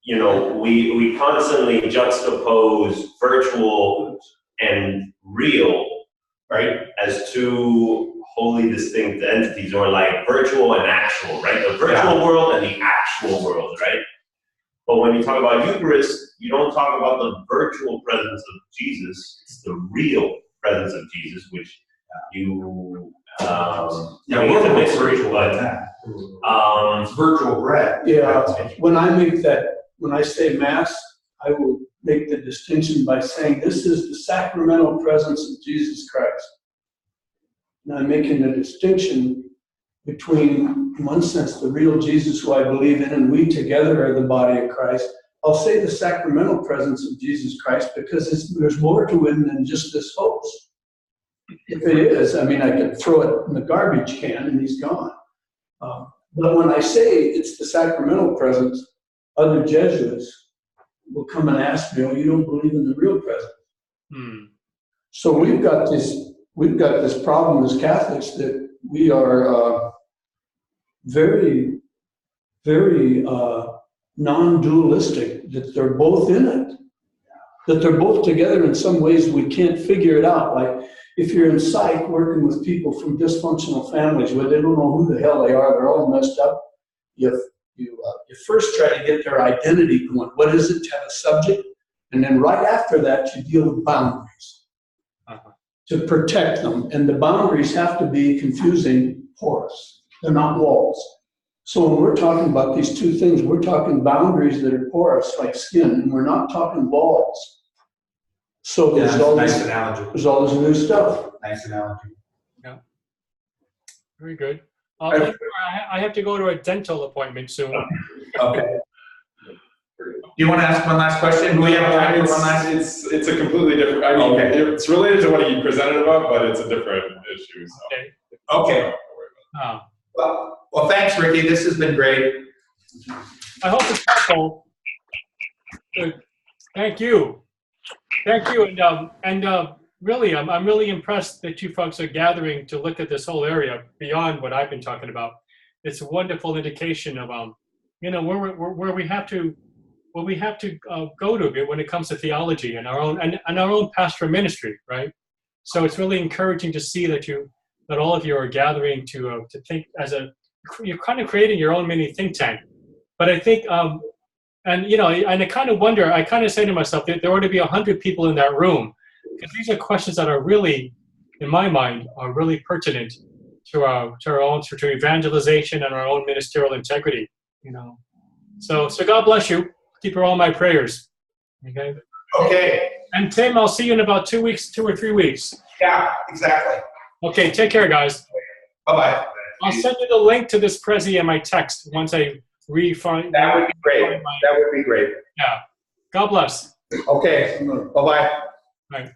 you know, we constantly juxtapose virtual and real, right, as two wholly distinct entities, or like virtual and actual, right? The virtual world and the actual world, right? But when you talk about Eucharist, you don't talk about the virtual presence of Jesus. It's the real presence of Jesus, which you we're mix virtual, but it's virtual bread. Yeah, when I say Mass, I will make the distinction by saying this is the sacramental presence of Jesus Christ. And I'm making a distinction between, in one sense, the real Jesus who I believe in, and we together are the body of Christ. I'll say the sacramental presence of Jesus Christ because there's more to him than just this host. If it is, I mean, I could throw it in the garbage can and he's gone. But when I say it's the sacramental presence, other Jesuits will come and ask me, "Oh, you don't believe in the real presence?" So we've got this problem as Catholics that we are very, very non-dualistic. That they're both in it. That they're both together in some ways we can't figure it out. Like if you're in psych working with people from dysfunctional families where they don't know who the hell they are, they're all messed up. You first try to get their identity going. What is it to have a subject? And then right after that, you deal with boundaries to protect them. And the boundaries have to be confusing, porous. They're not walls. So when we're talking about these two things, we're talking boundaries that are porous like skin, and we're not talking walls. So there's all nice this, analogy. there's all this new stuff. Nice analogy. Yeah. Very good. I have to go to a dental appointment soon. Okay. Do you want to ask one last question? Do we have time for one last? It's a completely different. I mean, it's related to what you presented about, but it's a different issue. So. Okay. Well, thanks, Ricky. This has been great. I hope it's helpful. Good. Thank you. Thank you. And really, I'm really impressed that you folks are gathering to look at this whole area beyond what I've been talking about. It's a wonderful indication of, where we have to go to when it comes to theology and our own pastoral ministry, right? So it's really encouraging to see that all of you are gathering to think you're kind of creating your own mini think tank. But I think, and I kind of wonder, I kind of say to myself that there ought to be 100 people in that room, because these are questions that are really, in my mind, are really pertinent to our own to evangelization and our own ministerial integrity. So God bless you. Keep all my prayers. Okay. Okay. And Tim, I'll see you in about 2 or 3 weeks. Yeah, exactly. Okay. Take care, guys. Bye-bye. I'll send you the link to this Prezi in my text once I refine. That would be great. That would be great. Yeah. God bless. Okay. Bye-bye. Bye.